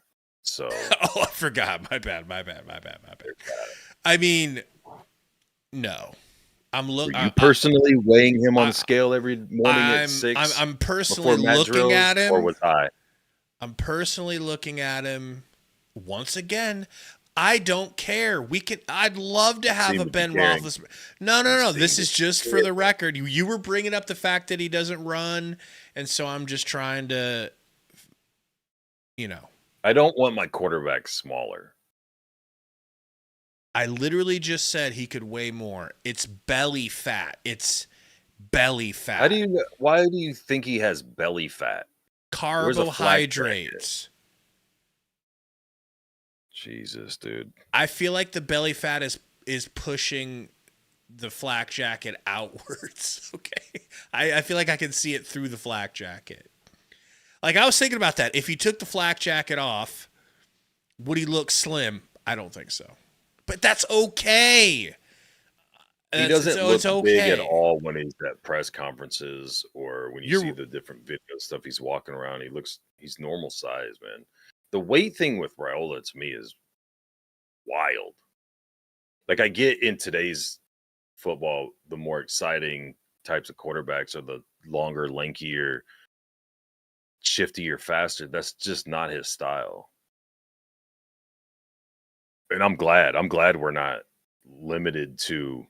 So oh, I forgot. My bad. I mean, no. Were you personally weighing him on the scale every morning at 6? I'm personally looking at him. Or was I? I'm personally looking at him. Once again, I don't care. I'd love to have a Ben Roethlisberger. No. This is just for the record. You were bringing up the fact that he doesn't run, and so I'm just trying to, I don't want my quarterback smaller. I literally just said he could weigh more. It's belly fat. Why do you think he has belly fat? Carbohydrates. Jesus, dude. I feel like the belly fat is pushing the flak jacket outwards. Okay. I feel like I can see it through the flak jacket. Like, I was thinking about that. If he took the flak jacket off, would he look slim? I don't think so. But that's okay. He doesn't look big at all when he's at press conferences or when you see the different video stuff he's walking around. He's normal size, man. The weight thing with Raiola to me is wild. Like, I get in today's football, the more exciting types of quarterbacks are the longer, lankier, shiftier, faster. That's just not his style. And I'm glad we're not limited to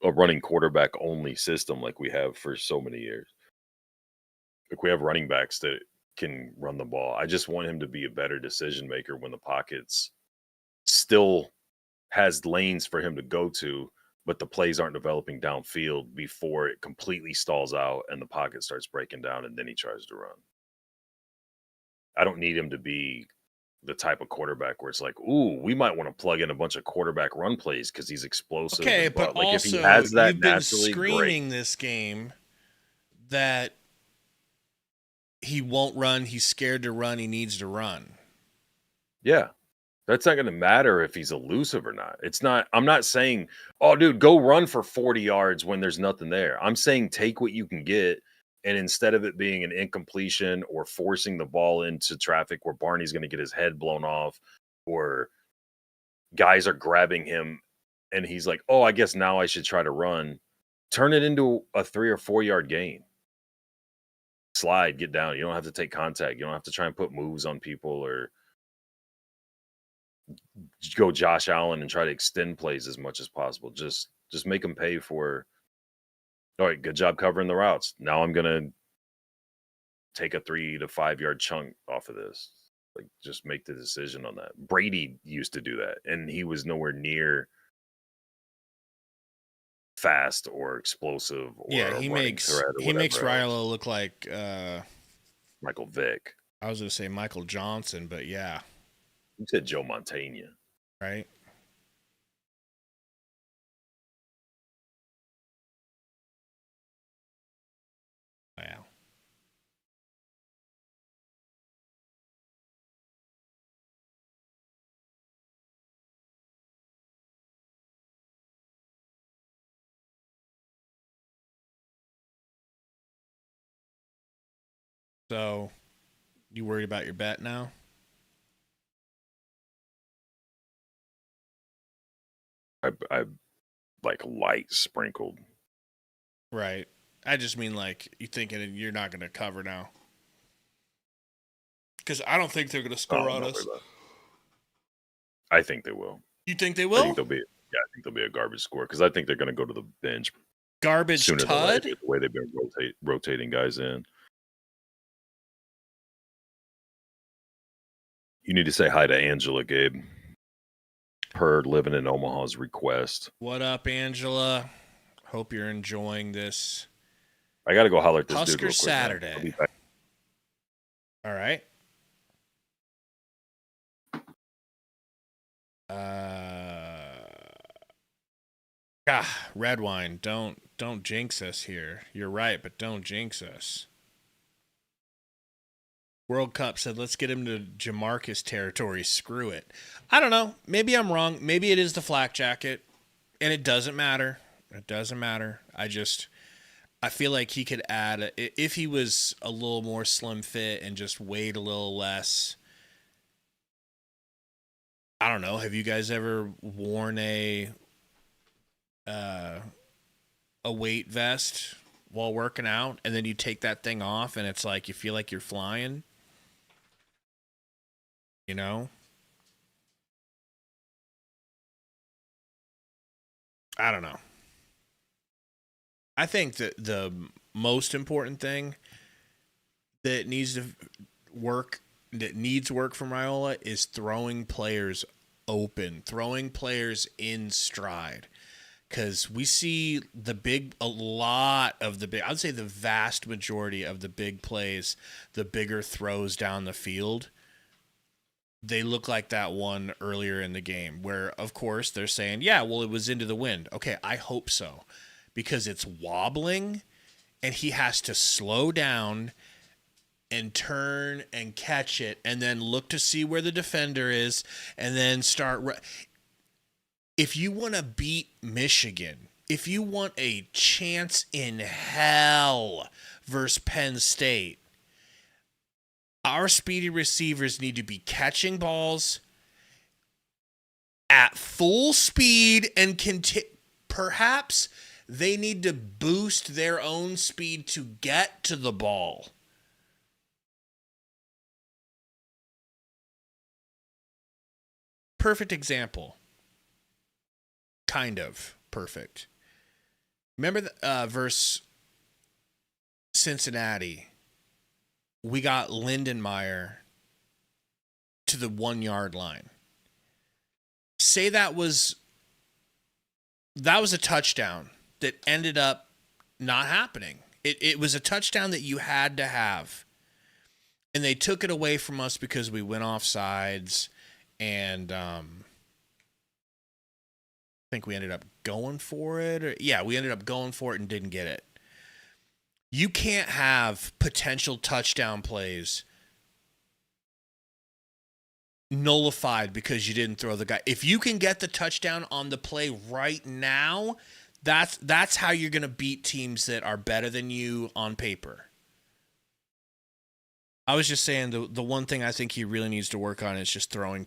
a running quarterback only system like we have for so many years. Like, we have running backs that can run the ball. I just want him to be a better decision maker when the pockets still has lanes for him to go to, but the plays aren't developing downfield before it completely stalls out and the pocket starts breaking down and then he tries to run. I don't need him to be the type of quarterback where it's like, ooh, we might want to plug in a bunch of quarterback run plays because he's explosive. Okay, but like, also, if he has that you've been naturally, screaming great. This game that he won't run, he's scared to run, he needs to run. Yeah. That's not going to matter if he's elusive or not. I'm not saying, oh, dude, go run for 40 yards when there's nothing there. I'm saying take what you can get. And instead of it being an incompletion or forcing the ball into traffic where Barney's going to get his head blown off or guys are grabbing him and he's like, oh, I guess now I should try to run. Turn it into a 3 or 4 yard gain. Slide, get down. You don't have to take contact. You don't have to try and put moves on people or go Josh Allen and try to extend plays as much as possible. Just make them pay for, all right, good job covering the routes. Now I'm going to take a 3 to 5 yard chunk off of this. Like, just make the decision on that. Brady used to do that, and he was nowhere near fast or explosive. Or he makes Raiola look like Michael Vick. I was going to say Michael Johnson, but yeah. You said Joe Montana. Right? Wow. So, you worried about your bet now? I like light sprinkled. Right. I just mean like you thinking you're not going to cover now. Because I don't think they're going to score on us. I think they will. You think they will? I think they'll be a garbage score because I think they're going to go to the bench. Garbage Tud? The way they've been rotating guys in. You need to say hi to Angela, Gabe. per Living in Omaha's request. What up, Angela? Hope you're enjoying this. I got to go holler at this Husker dude real quick. Saturday. I'll be back. All right. Red wine. Don't jinx us here. You're right, but don't jinx us. World Cup said, let's get him to Jamarcus territory. Screw it. I don't know. Maybe I'm wrong. Maybe it is the flak jacket, and it doesn't matter. It doesn't matter. I feel like he could add, if he was a little more slim fit and just weighed a little less. I don't know. Have you guys ever worn a weight vest while working out, and then you take that thing off and it's like you feel like you're flying? You know? I don't know. I think that the most important thing that needs work from Raiola is throwing players open, throwing players in stride. Because we see a lot of the big, I'd say the vast majority of the big plays, the bigger throws down the field, they look like that one earlier in the game where, of course, they're saying, yeah, well, it was into the wind. Okay, I hope so. Because it's wobbling and he has to slow down and turn and catch it and then look to see where the defender is and then start. If you want to beat Michigan, if you want a chance in hell versus Penn State, our speedy receivers need to be catching balls at full speed and perhaps they need to boost their own speed to get to the ball. Perfect example. Kind of perfect. Remember versus Cincinnati, we got Lindenmeyer to the 1 yard line. Say that was a touchdown that ended up not happening. It was a touchdown that you had to have. And they took it away from us because we went off sides. And I think we ended up going for it. We ended up going for it and didn't get it. You can't have potential touchdown plays nullified because you didn't throw the guy. If you can get the touchdown on the play right now, that's how you're going to beat teams that are better than you on paper. I was just saying the one thing I think he really needs to work on is just throwing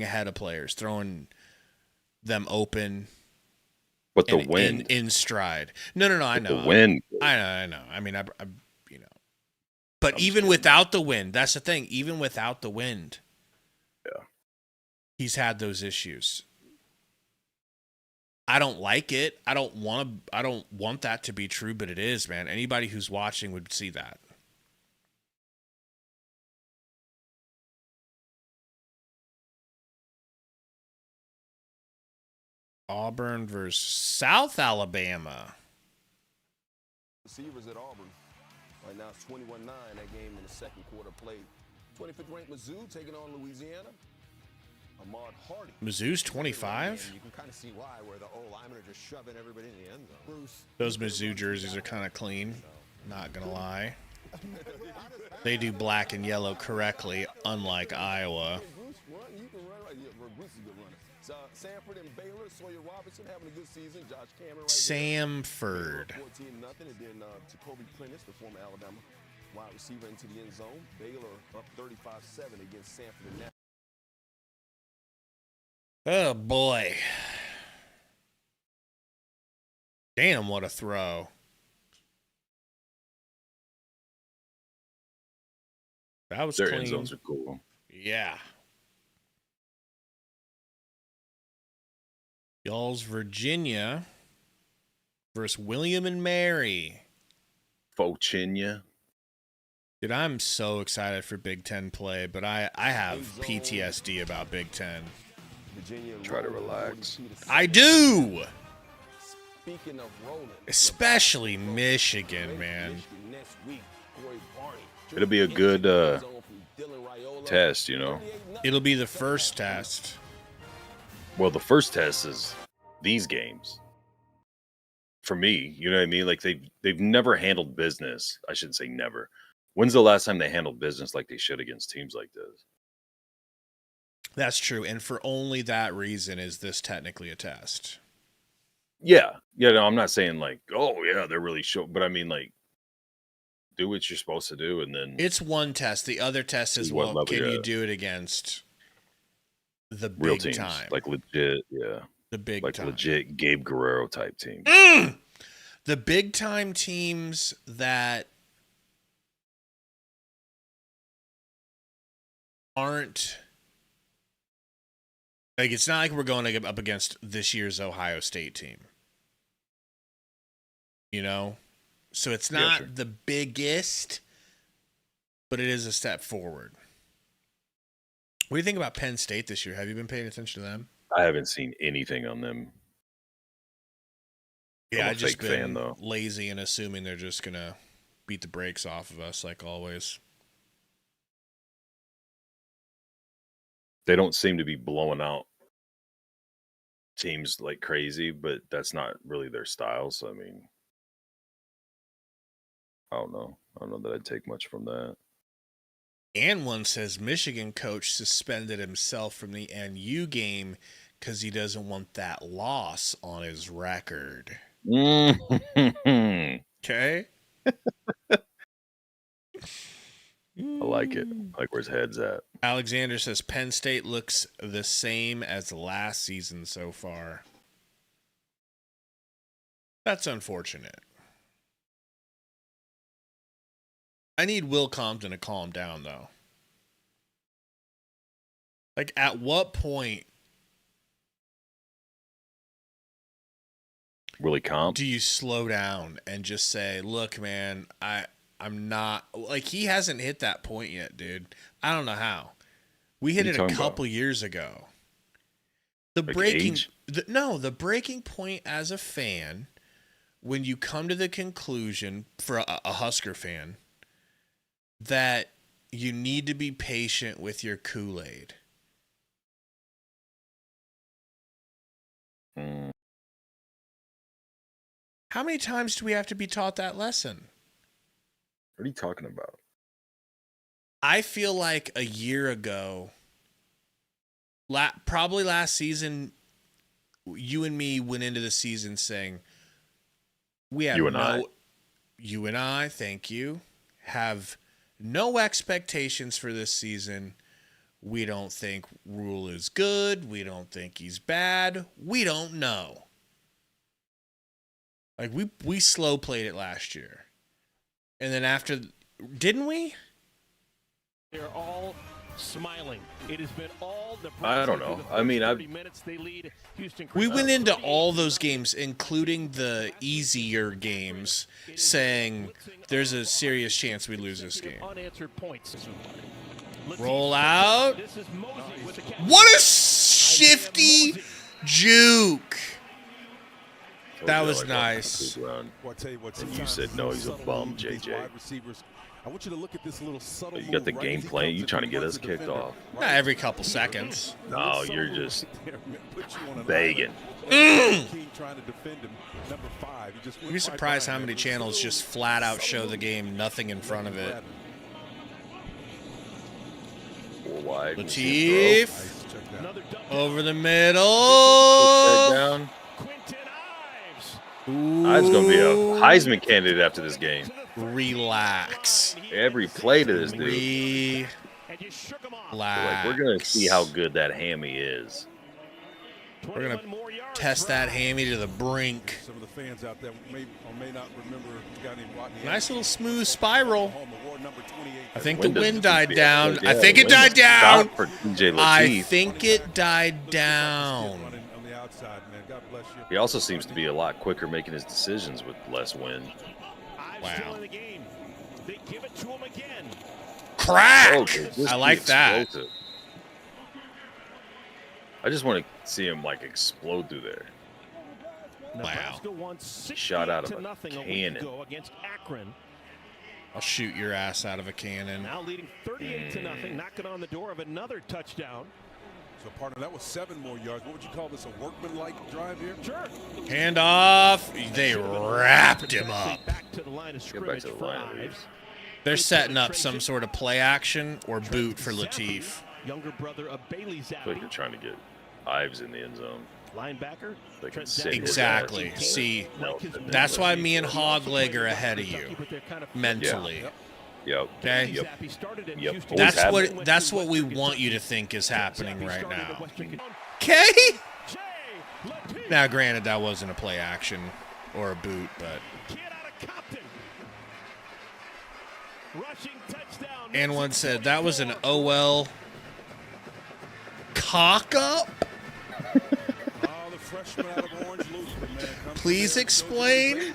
ahead of players, throwing them open. But the wind in stride. No, I know. The wind. I know. I mean, I you know. But even without the wind, that's the thing. Even without the wind, yeah, he's had those issues. I don't like it. I don't want that to be true, but it is, man. Anybody who's watching would see that. Auburn versus South Alabama. Receivers at Auburn. Right now it's 21-9. That game in the second quarter played. 25th ranked Mizzou taking on Louisiana. Ahmad Hardy. Mizzou's 25? You can kind of see why, where the old linemen are just shoving everybody in the end zone. Bruce. Those Mizzou jerseys are kind of clean. Not going to lie. They do black and yellow correctly, unlike Iowa. Sanford and Baylor, Sawyer Robertson having a good season. Josh Cameron Samford. 14-0, and then Jacoby Prentice, the former Alabama wide receiver, into the end zone. Baylor up 35-7 against Sanford and Nashville. Oh boy. Damn, what a throw. That was their clean. End zones are cool. Yeah. Y'all's Virginia versus William and Mary. Virginia. Dude, I'm so excited for Big Ten play, but I have PTSD about Big Ten. Try to relax. I do. Speaking of rolling, Especially Michigan, man. It'll be a good test, you know. It'll be the first test. Well, the first test is these games. For me, you know what I mean? Like they've never handled business. I shouldn't say never. When's the last time they handled business like they should against teams like this? That's true. And for only that reason is this technically a test. Yeah. Yeah, no, I'm not saying like, oh yeah, they're really short, but I mean like do what you're supposed to do and then It's one test. The other test is, well, can you do it against the real big teams, time? like legit, yeah. The big like time. legit Gabe Guerrero type team. The big time teams that aren't like, it's not like we're going up against this year's Ohio State team. You know? So it's not the biggest, but it is a step forward. What do you think about Penn State this year? Have you been paying attention to them? I haven't seen anything on them. Yeah, I've just been lazy and assuming they're just going to beat the brakes off of us like always. They don't seem to be blowing out teams like crazy, but that's not really their style. So, I mean, I don't know. I don't know that I'd take much from that. And one says Michigan coach suspended himself from the NU game because he doesn't want that loss on his record. Okay. I like it. I like where his head's at. Alexander says Penn State looks the same as last season so far. That's unfortunate. I need Will Compton to calm down, though. Like, at what point Willie Comp? do you slow down and just say, look, man, I'm not... Like, he hasn't hit that point yet, dude. I don't know how. We hit it a couple years ago. The breaking point as a fan, when you come to the conclusion, for a Husker fan, that you need to be patient with your Kool-Aid. How many times do we have to be taught that lesson? What are you talking about? I feel like a year ago, probably last season, you and me went into the season saying, we have you and I, thank you, have no expectations for this season. We don't think Rule is good. We don't think he's bad. We don't know. Like, we slow played it last year. And then after, didn't we? They're all smiling. It has been all the I don't know. I mean, we went into all those games, including the easier games, saying there's a serious chance we lose this game. Roll out. What a shifty juke. That was nice. And you said, no, he's a bum, JJ. I want you to look at this little subtle You got the game plan. You trying to get us kicked off. Not every couple seconds. No, you're just begging. You'd be surprised how many channels just flat out show the game, nothing in front of it. Wide. Latif over the middle. Down. Ives going to be a Heisman candidate after this game. Relax. Every play to this dude. Relax. We're going to see how good that hammy is. We're going to test that hammy to the brink. Some of the fans out there may or may not remember a guy named Rodney. Nice little smooth spiral. I think the wind died down. Yeah, I think it died down. For TJ Latif. I think it died down. He also seems to be a lot quicker making his decisions with less wind. Wow. Crack! Oh, I like that. I just want to see him like explode through there. Nebraska won 60 Shot out of to a nothing cannon. a week ago against Akron. I'll shoot your ass out of a cannon. Now leading 38 to nothing, knocking on the door of another touchdown. So, partner, that was 7 more yards. What would you call this, a workman-like drive here? Sure. Hand off. They wrapped him up. Back to the line of scrimmage for Ives. They're setting up some sort of play action or boot for Latif. Younger brother of Bailey I feel like they're trying to get Ives in the end zone. Linebacker. They can sit Exactly. See, that's why me and Hogleg are ahead of you mentally. Yep. Okay. Yep. That's what we want you to think is happening right now. Okay. Now, granted, that wasn't a play action or a boot, but. And one said that was an OL cock up. Please explain.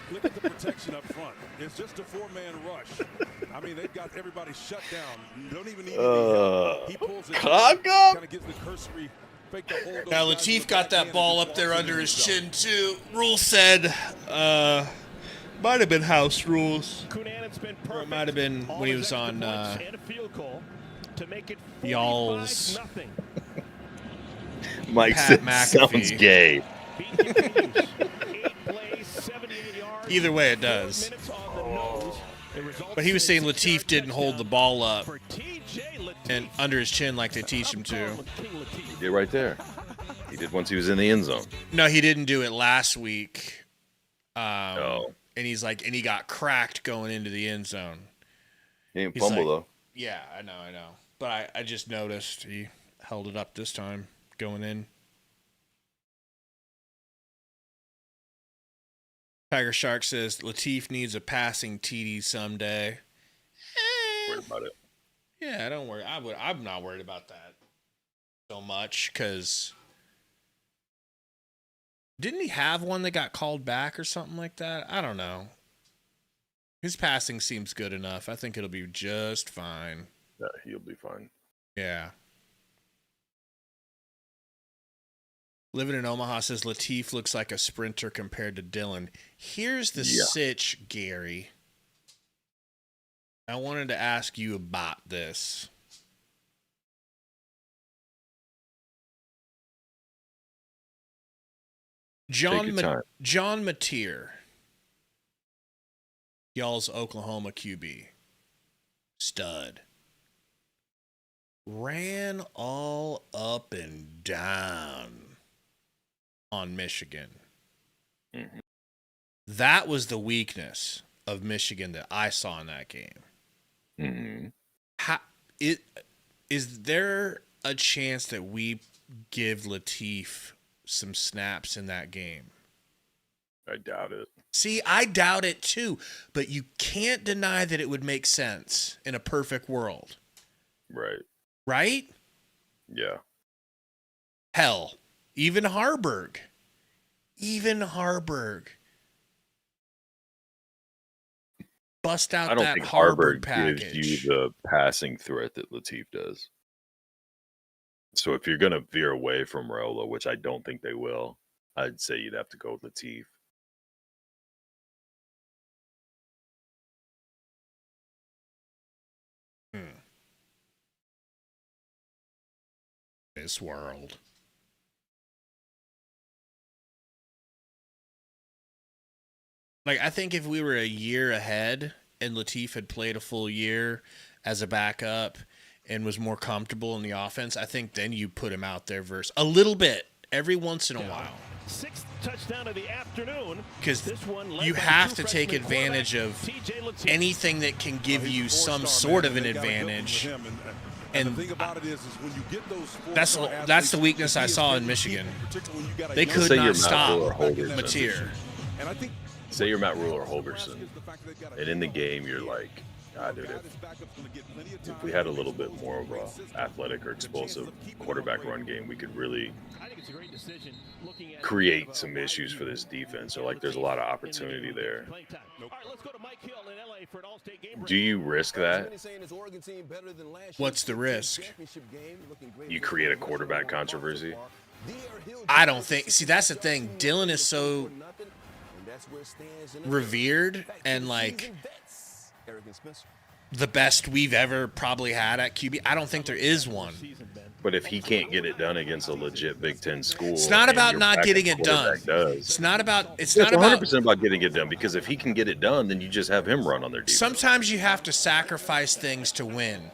Look at the protection up front. It's just a 4-man rush. I mean, they've got everybody shut down. You don't even need any He pulls it. Cock up. Kind of gets the cursory fake the hold. Now Latif got that ball up there under his chin too. Rule said, might have been house rules. Or it might have been when he was on y'all's. Mike said, sounds gay. Either way, it does. But he was saying Latif didn't hold the ball up and under his chin like they teach him to. He did right there. He did once he was in the end zone. No, he didn't do it last week. No. And he's like, and he got cracked going into the end zone. He didn't fumble, though. Yeah, I know. But I just noticed he held it up this time going in. Tiger Shark says Latif needs a passing TD someday. Worried about it. Yeah, don't worry. I'm not worried about that so much because didn't he have one that got called back or something like that? I don't know. His passing seems good enough. I think it'll be just fine. Yeah, he'll be fine. Yeah. Living in Omaha says Latif looks like a sprinter compared to Dylan. Here's the sitch, Gary. I wanted to ask you about this. John Mateer, y'all's Oklahoma QB, stud, ran all up and down on Michigan. Mm-hmm. That was the weakness of Michigan that I saw in that game. Mm-hmm. Is there a chance that we give Latif some snaps in that game? I doubt it. See, I doubt it too, but you can't deny that it would make sense in a perfect world. Right. Right? Yeah. Hell, even Harburg. Bust out that Harburg package. I don't think Harburg gives you the passing threat that Latif does. So if you're going to veer away from Raiola, which I don't think they will, I'd say you'd have to go with Latif. This world. Like, I think if we were a year ahead and Latif had played a full year as a backup and was more comfortable in the offense, I think then you put him out there versus a little bit every once in a while. Sixth touchdown of the afternoon. Because you have to take advantage of anything that can give you some sort of an advantage. And the thing about it is when you get those that's the weakness I saw in Michigan. They could not stop Mateer. Say you're Matt Rule or Holgerson, and in the game you're like Dude, if we had a little bit more of a athletic or explosive quarterback run game, we could really create some issues for this defense. So, like, there's a lot of opportunity there. Do you risk that? What's the risk? You create a quarterback controversy? I don't think. See, that's the thing. Dylan is so revered and, like, the best we've ever probably had at QB. I don't think there is one. But if he can't get it done against a legit Big Ten school, it's not about not getting it done. It's not about. It's not 100% about getting it done, because if he can get it done, then you just have him run on their defense. Sometimes you have to sacrifice things to win,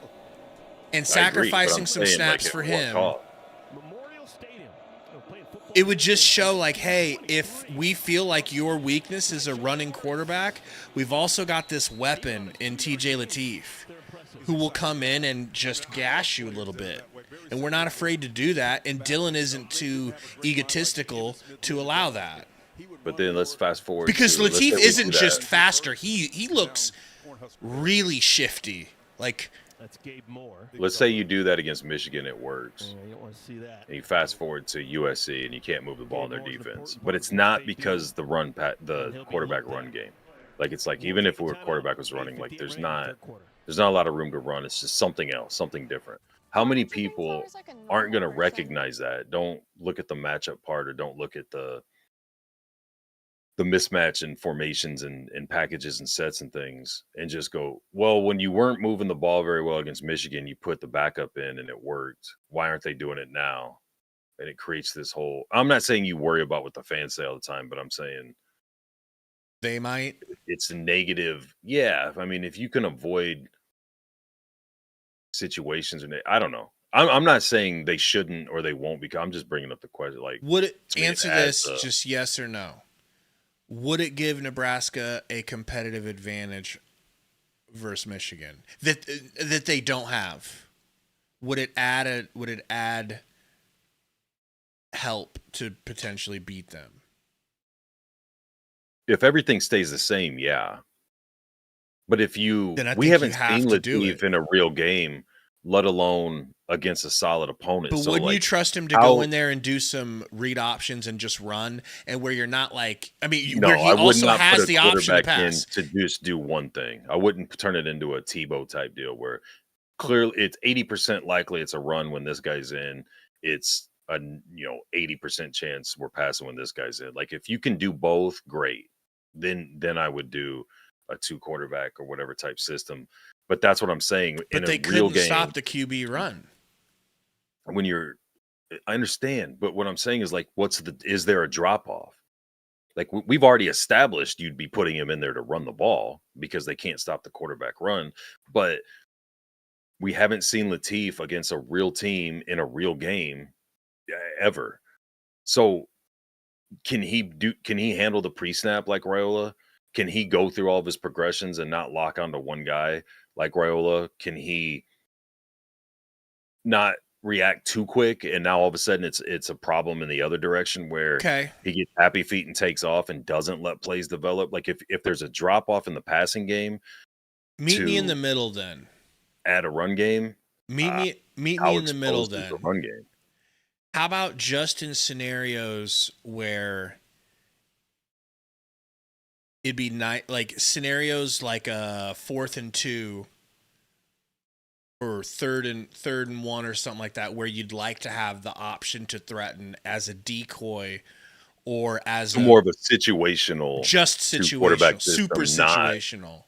and sacrificing some snaps for him. It would just show, like, hey, if we feel like your weakness is a running quarterback, we've also got this weapon in TJ Lateef who will come in and just gash you a little bit. And we're not afraid to do that, and Dylan isn't too egotistical to allow that. But then let's fast forward. Because Lateef isn't just faster. He looks really shifty. Like, let's say you do that against Michigan, it works. You don't want to see that. And you fast forward to USC and you can't move the ball in their defense. But it's not because the quarterback run game. Like, it's like, even if our quarterback was running, like, there's not a lot of room to run. It's just something else, something different. How many people aren't going to recognize that? Don't look at the matchup part, or don't look at the mismatch in formations and packages and sets and things, and just go, well, when you weren't moving the ball very well against Michigan, you put the backup in and it worked. Why aren't they doing it now? And it creates this whole, I'm not saying you worry about what the fans say all the time, but I'm saying they might. It's a negative. Yeah. I mean, if you can avoid situations, and I don't know. I'm not saying they shouldn't or they won't, because I'm just bringing up the question. Like, would it answer this just yes or no? Would it give Nebraska a competitive advantage versus Michigan that they don't have? Would it add help to potentially beat them? If everything stays the same, yeah. But if we haven't seen Lateef in a real game, let alone against a solid opponent. But wouldn't you trust him to go in there and do some read options and just run, and where you're not like, I mean, where he also has the option to pass, to just do one thing. I wouldn't turn it into a Tebow type deal where clearly it's 80% likely it's a run when this guy's in. It's a 80% chance we're passing when this guy's in. Like, if you can do both, great. Then I would do a 2 quarterback or whatever type system. But that's what I'm saying. But they couldn't stop the QB run. I understand, but what I'm saying is, like, is there a drop off? Like, we've already established you'd be putting him in there to run the ball because they can't stop the quarterback run. But we haven't seen Lateef against a real team in a real game ever. So can he handle the pre-snap like Raiola? Can he go through all of his progressions and not lock onto one guy like Raiola? Can he not react too quick, and now all of a sudden it's a problem in the other direction where he gets happy feet and takes off and doesn't let plays develop? Like, if there's a drop off in the passing game, meet me in the middle then. Add a run game. Meet me in the middle then. The run game. How about just in scenarios where it'd be like scenarios like a 4th and 2 or third and 1 or something like that, where you'd like to have the option to threaten as a decoy or as more of a situational, just situational, super situational.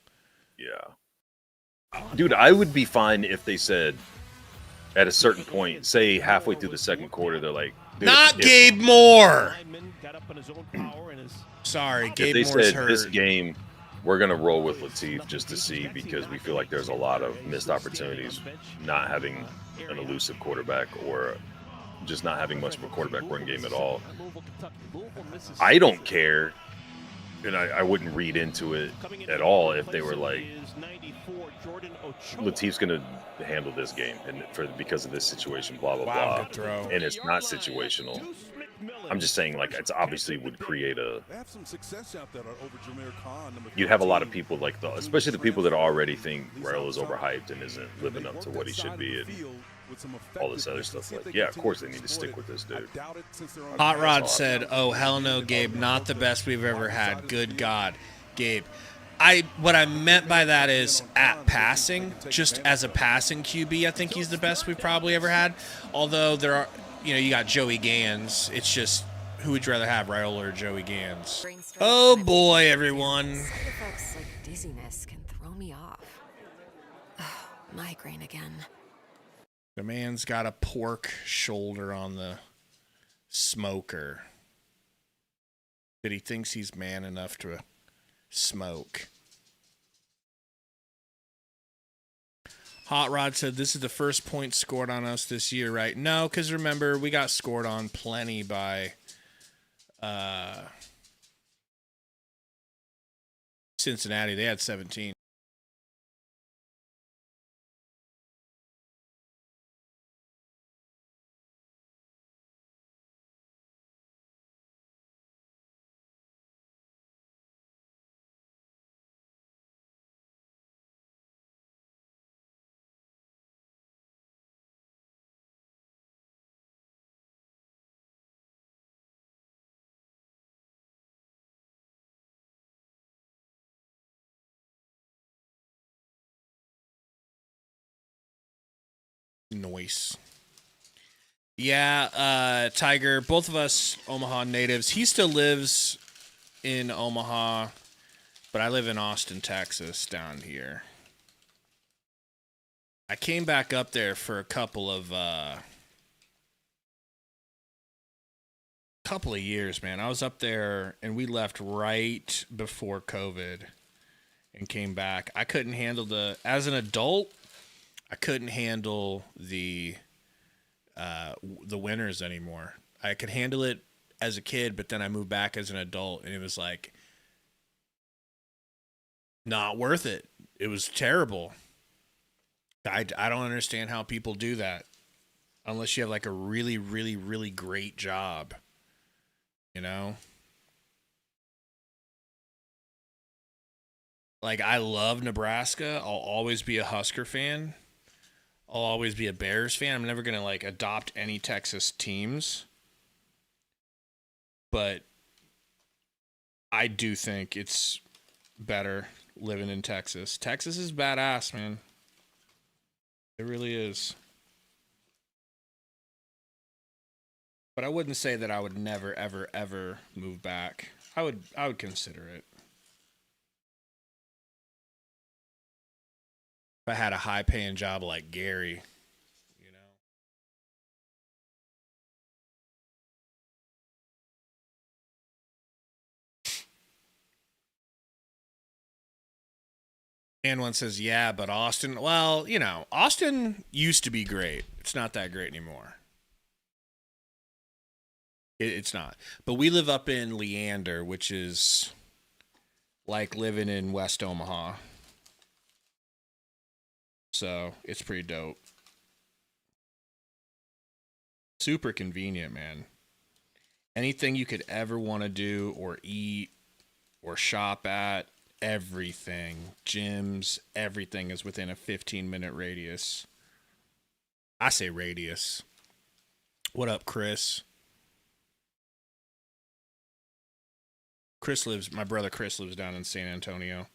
Yeah. Dude, I would be fine if they said at a certain point, say halfway through the second quarter, they're like, not Gabe Moore. Sorry, Gabe Moore's hurt. If they said this game, we're going to roll with Lateef just to see, because we feel like there's a lot of missed opportunities not having an elusive quarterback, or just not having much of a quarterback run game at all. I don't care, and I wouldn't read into it at all if they were like, Lateef's going to handle this game and because of this situation, blah, blah, blah. And it's not situational. I'm just saying, like, it's obviously would create a. They have some success out there over Jameer Khan. You'd have a lot of people like especially the people that already think Raul is overhyped and isn't living up to what he should be, and all this other stuff. Like, yeah, of course they need to stick with this dude. Hot Rod said, "Oh hell no, Gabe, not the best we've ever had. Good God, Gabe." What I meant by that is at passing, just as a passing QB, I think he's the best we've probably ever had. Although there are, you got Joey Gans. It's just, who would you rather have, Raul or Joey Gans? Oh boy, everyone. Side effects like dizziness can throw me off. Oh, migraine again. The man's got a pork shoulder on the smoker. That he thinks he's man enough to smoke. Hot Rod said, this is the first point scored on us this year, right? No, because remember, we got scored on plenty by Cincinnati. They had 17. Noise. Yeah, Tiger, both of us Omaha natives. He still lives in Omaha, but I live in Austin, Texas, down here. I came back up there for a couple of years, man. I was up there, and we left right before COVID and came back. I couldn't handle as an adult, I couldn't handle the winters anymore. I could handle it as a kid, but then I moved back as an adult, and it was like not worth it. It was terrible. I don't understand how people do that unless you have like a really, really, really great job, Like, I love Nebraska. I'll always be a Husker fan. I'll always be a Bears fan. I'm never going to, like, adopt any Texas teams. But I do think it's better living in Texas. Texas is badass, man. It really is. But I wouldn't say that I would never, ever, ever move back. I would consider it. If I had a high-paying job like Gary, And one says, yeah, but Austin, well, Austin used to be great. It's not that great anymore. It's not. But we live up in Leander, which is like living in West Omaha. So it's pretty dope. Super convenient, man. Anything you could ever want to do or eat or shop at, everything, gyms, everything is within a 15-minute radius. I say radius. What up, Chris? My brother Chris lives down in San Antonio.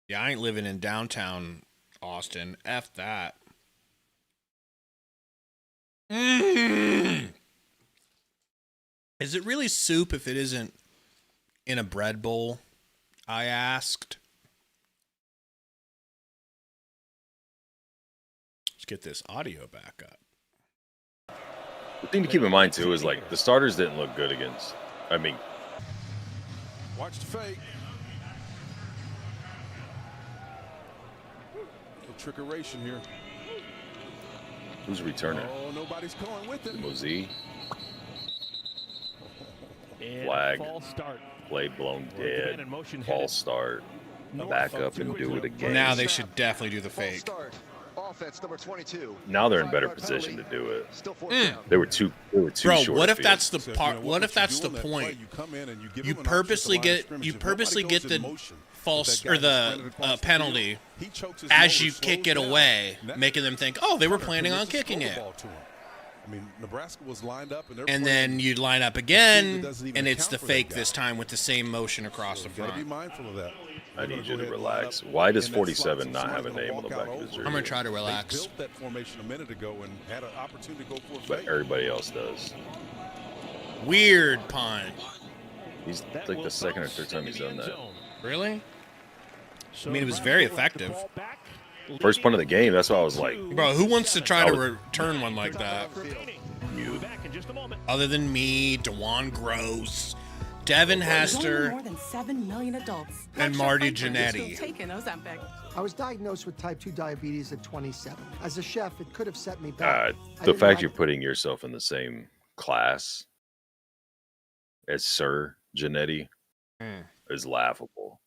Yeah, I ain't living in downtown Austin. F that. Is it really soup if it isn't in a bread bowl? I asked. Let's get this audio back up. The thing to keep in mind, too, is like the starters didn't look good against. Watch the fake. No trickeration here. Who's returning? Oh, nobody's going with it. Mosey. Flag. Play blown dead. False start. Back up and do it again. Now they should definitely do the fake. offense, number 22. Now they're in better position to do it. They were too Bro, short. what if field. that's the part? What if that's the point? You purposely get the false or the penalty as you kick it away, making them think, oh, they were planning on kicking it. I mean, Nebraska was lined up, and then you line up again, and it's the fake this time with the same motion across the front. Be mindful of that. I need you to relax. Why does 47 not have a name on the back of his jersey? I'm gonna try to relax. Built that formation a minute ago and had an opportunity to go for a But fake. everybody else does. Weird punt. He's like the second or third time he's done that. Really? I mean, it was very effective. First punt of the game. That's why I was like, bro, who wants to try to return one like that? You. Other than me, DeJuan Gross, Devin Hester, more than 7 million adults. and Marty Jannetty. I was diagnosed with type 2 diabetes at 27. As a chef, it could have set me back. The fact you're putting yourself in the same class as Sir Jannetty is laughable.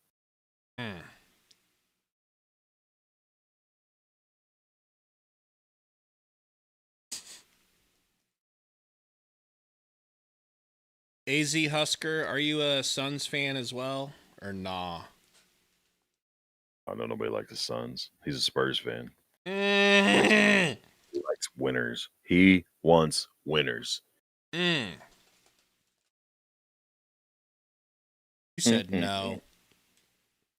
AZ Husker, are you a Suns fan as well, or nah? I know nobody likes the Suns. He's a Spurs fan. Mm. He likes winners. He wants winners. You said no.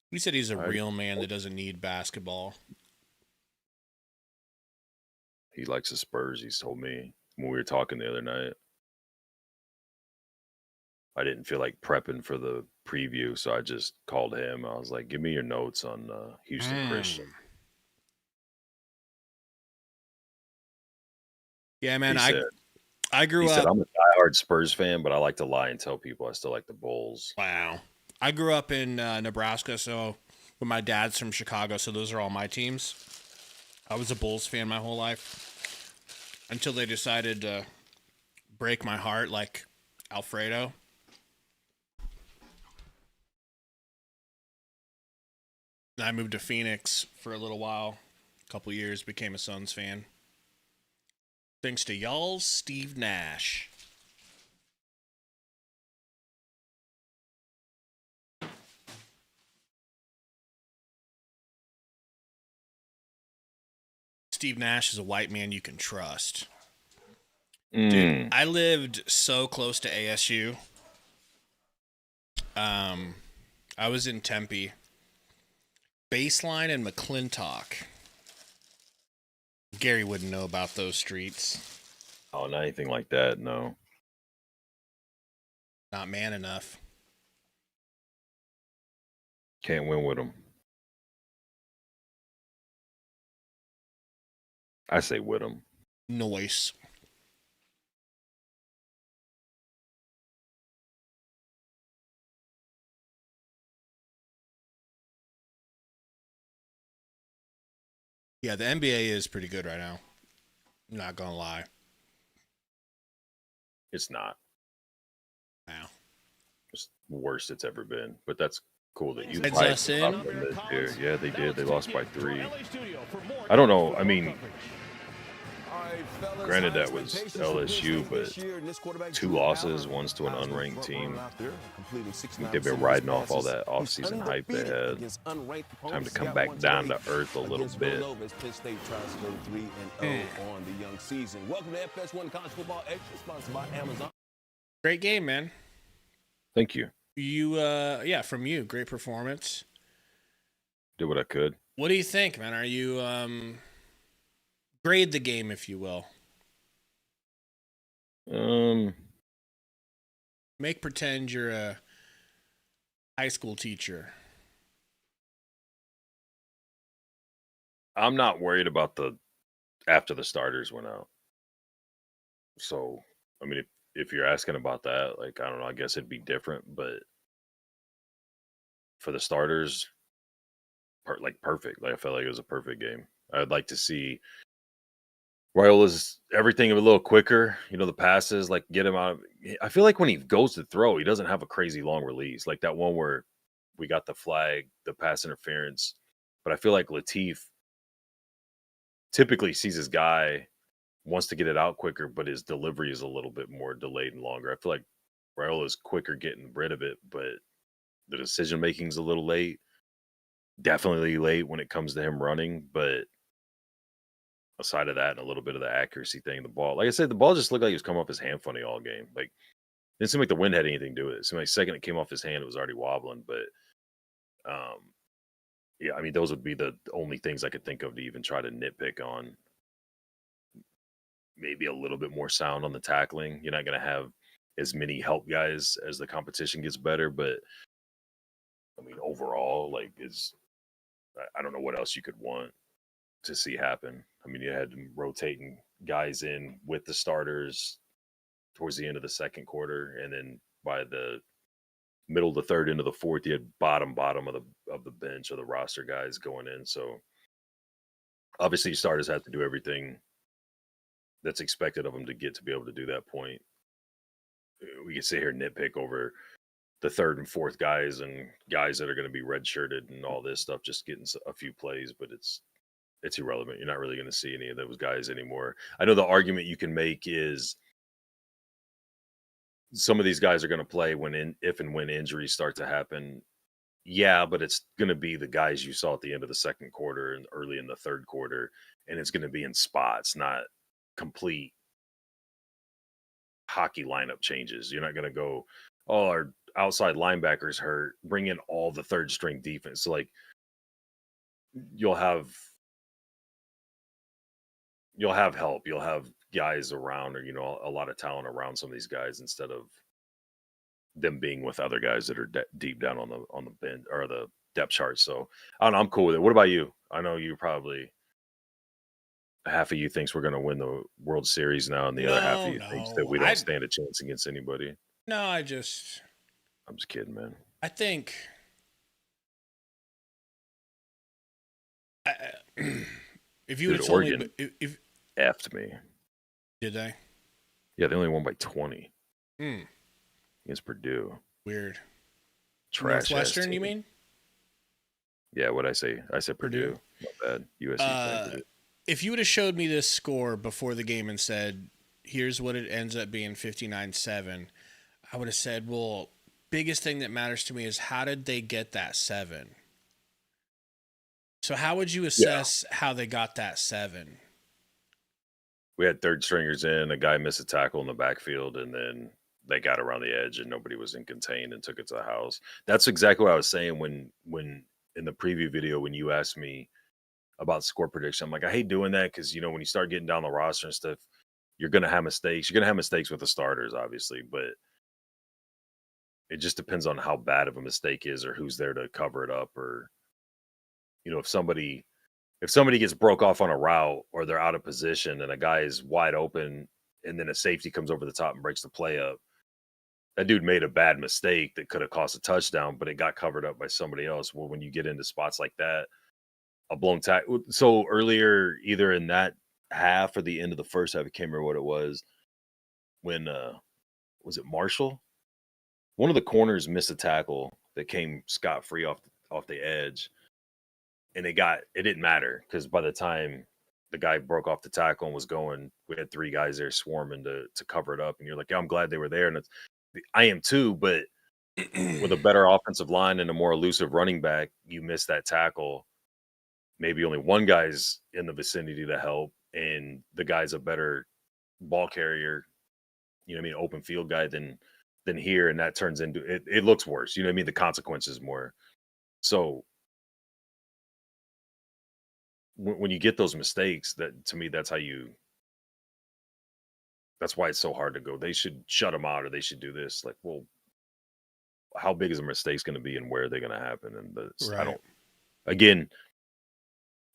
You said he's a real man that doesn't need basketball. He likes the Spurs, he's told me when we were talking the other night. I didn't feel like prepping for the preview, so I just called him. I was like, give me your notes on Houston Christian. Yeah, man, I grew up. He said, I'm a diehard Spurs fan, but I like to lie and tell people I still like the Bulls. Wow. I grew up in Nebraska, so but my dad's from Chicago, so those are all my teams. I was a Bulls fan my whole life until they decided to break my heart like Alfredo. I moved to Phoenix for a little while, a couple years, became a Suns fan. Thanks to y'all's Steve Nash. Steve Nash is a white man you can trust. Dude, I lived so close to ASU. I was in Tempe. Baseline and McClintock. Gary wouldn't know about those streets. Oh, not anything like that, no. Not man enough. Can't win with them. I say with them. Noise. Yeah, the NBA is pretty good right now. I'm not going to lie. It's not. Wow. It's the worst it's ever been. But that's cool that you Heads us in. this year. Yeah, they did. They lost by 3. I don't know. I mean, granted that was LSU, but 2 losses, one's to an unranked team. I think they've been riding off all that offseason hype they had. Time to come back down to earth a little bit. Great game, man. Thank you. Yeah, from you. Great performance. Did what I could. What do you think, man? Are you, grade the game, if you will? Make pretend you're a high school teacher. I'm not worried about after the starters went out. So, I mean, if you're asking about that, like, I don't know, I guess it'd be different, but for the starters, perfect. Like, I felt like it was a perfect game. I'd like to see Royala's everything a little quicker. You know, the passes, like, get him out. I feel like when he goes to throw, he doesn't have a crazy long release. Like that one where we got the flag, the pass interference. But I feel like Latif typically sees his guy, wants to get it out quicker, but his delivery is a little bit more delayed and longer. I feel like Raiola is quicker getting rid of it, but the decision making is a little late. Definitely late when it comes to him running, but aside of that and a little bit of the accuracy thing, the ball, like I said, the ball just looked like it was coming off his hand funny all game. Like, it didn't seem like the wind had anything to do with it. It seemed like the second it came off his hand, it was already wobbling. But yeah, I mean, those would be the only things I could think of to even try to nitpick on. Maybe a little bit more sound on the tackling. You're not going to have as many help guys as the competition gets better, but I mean, overall, like, I don't know what else you could want to see happen. I mean, you had them rotating guys in with the starters towards the end of the second quarter, and then by the middle of the third into the fourth, you had bottom of the bench or the roster guys going in. So obviously, starters have to do everything that's expected of them to get to be able to do that point. We can sit here and nitpick over the third and fourth guys and guys that are going to be redshirted and all this stuff, just getting a few plays, but it's irrelevant. You're not really going to see any of those guys anymore. I know the argument you can make is some of these guys are going to play if and when injuries start to happen. Yeah, but it's going to be the guys you saw at the end of the second quarter and early in the third quarter, and it's going to be in spots, not complete hockey lineup changes. You're not going to go, oh, our outside linebackers hurt, bring in all the third string defense. So, like, you'll have help. You'll have guys around, or, you know, a lot of talent around some of these guys instead of them being with other guys that are deep down on the bench or the depth chart. So I don't know, I'm cool with it. What about you? I know you probably half of you thinks we're going to win the World Series now, and the other half of you thinks that we don't stand a chance against anybody. No, I'm just kidding, man. I think if you would have told Oregon me, effed me. Did they? Yeah, they only won by 20 against Purdue. Weird. Trash. Northwestern, you mean? Yeah, what'd I say? I said Purdue. Not bad. USC. If you would have showed me this score before the game and said, here's what it ends up being, 59-7, I would have said, well, biggest thing that matters to me is how did they get that 7? So how would you assess how they got that 7? We had third stringers in, a guy missed a tackle in the backfield, and then they got around the edge and nobody was in contained and took it to the house. That's exactly what I was saying when in the preview video, when you asked me about score prediction. I'm like, I hate doing that because, you know, when you start getting down the roster and stuff, you're going to have mistakes. You're going to have mistakes with the starters, obviously, but it just depends on how bad of a mistake is or who's there to cover it up. Or, you know, if somebody gets broke off on a route or they're out of position and a guy is wide open and then a safety comes over the top and breaks the play up, that dude made a bad mistake that could have cost a touchdown, but it got covered up by somebody else. Well, when you get into spots like that, a blown tackle. So earlier, either in that half or the end of the first half, I can't remember what it was, when was it Marshall? One of the corners missed a tackle that came scot-free off the edge, and it didn't matter because by the time the guy broke off the tackle and was going, we had 3 guys there swarming to cover it up, and you're like, yeah, I'm glad they were there, and I am too, but with a better offensive line and a more elusive running back, you miss that tackle. Maybe only one guy's in the vicinity to help, and the guy's a better ball carrier, you know what I mean, open field guy than here, and that turns into it looks worse. You know what I mean? The consequences more. So when you get those mistakes, that to me, that's why it's so hard to go, they should shut them out or they should do this. Like, well, how big is a mistake going to be and where are they going to happen? And right. Again,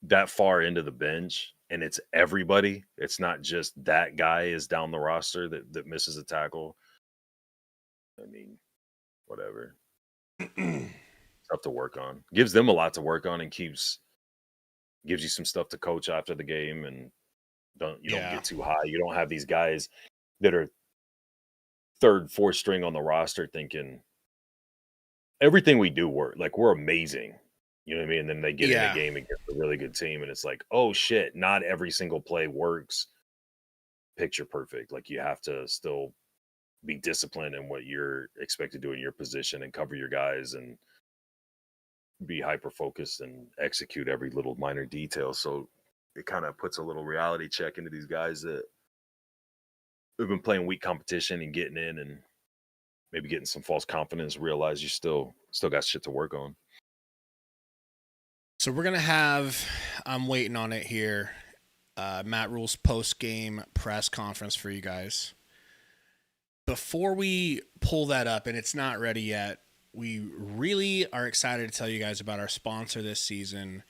that far into the bench, and it's everybody. It's not just that guy is down the roster that misses a tackle. I mean, whatever. Stuff to work on. Gives them a lot to work on and gives you some stuff to coach after the game, and don't get too high. You don't have these guys that are third, fourth string on the roster thinking everything we do work. Like, we're amazing. You know what I mean? And then they get in a game against a really good team, and it's like, oh shit, not every single play works picture perfect. Like, you have to still be disciplined in what you're expected to do in your position and cover your guys and be hyper focused and execute every little minor detail. So it kind of puts a little reality check into these guys that have been playing weak competition and getting in and maybe getting some false confidence, realize you still got shit to work on. So we're going to have, I'm waiting on it here, Matt Rule's post-game press conference for you guys. Before we pull that up, and it's not ready yet, we really are excited to tell you guys about our sponsor this season,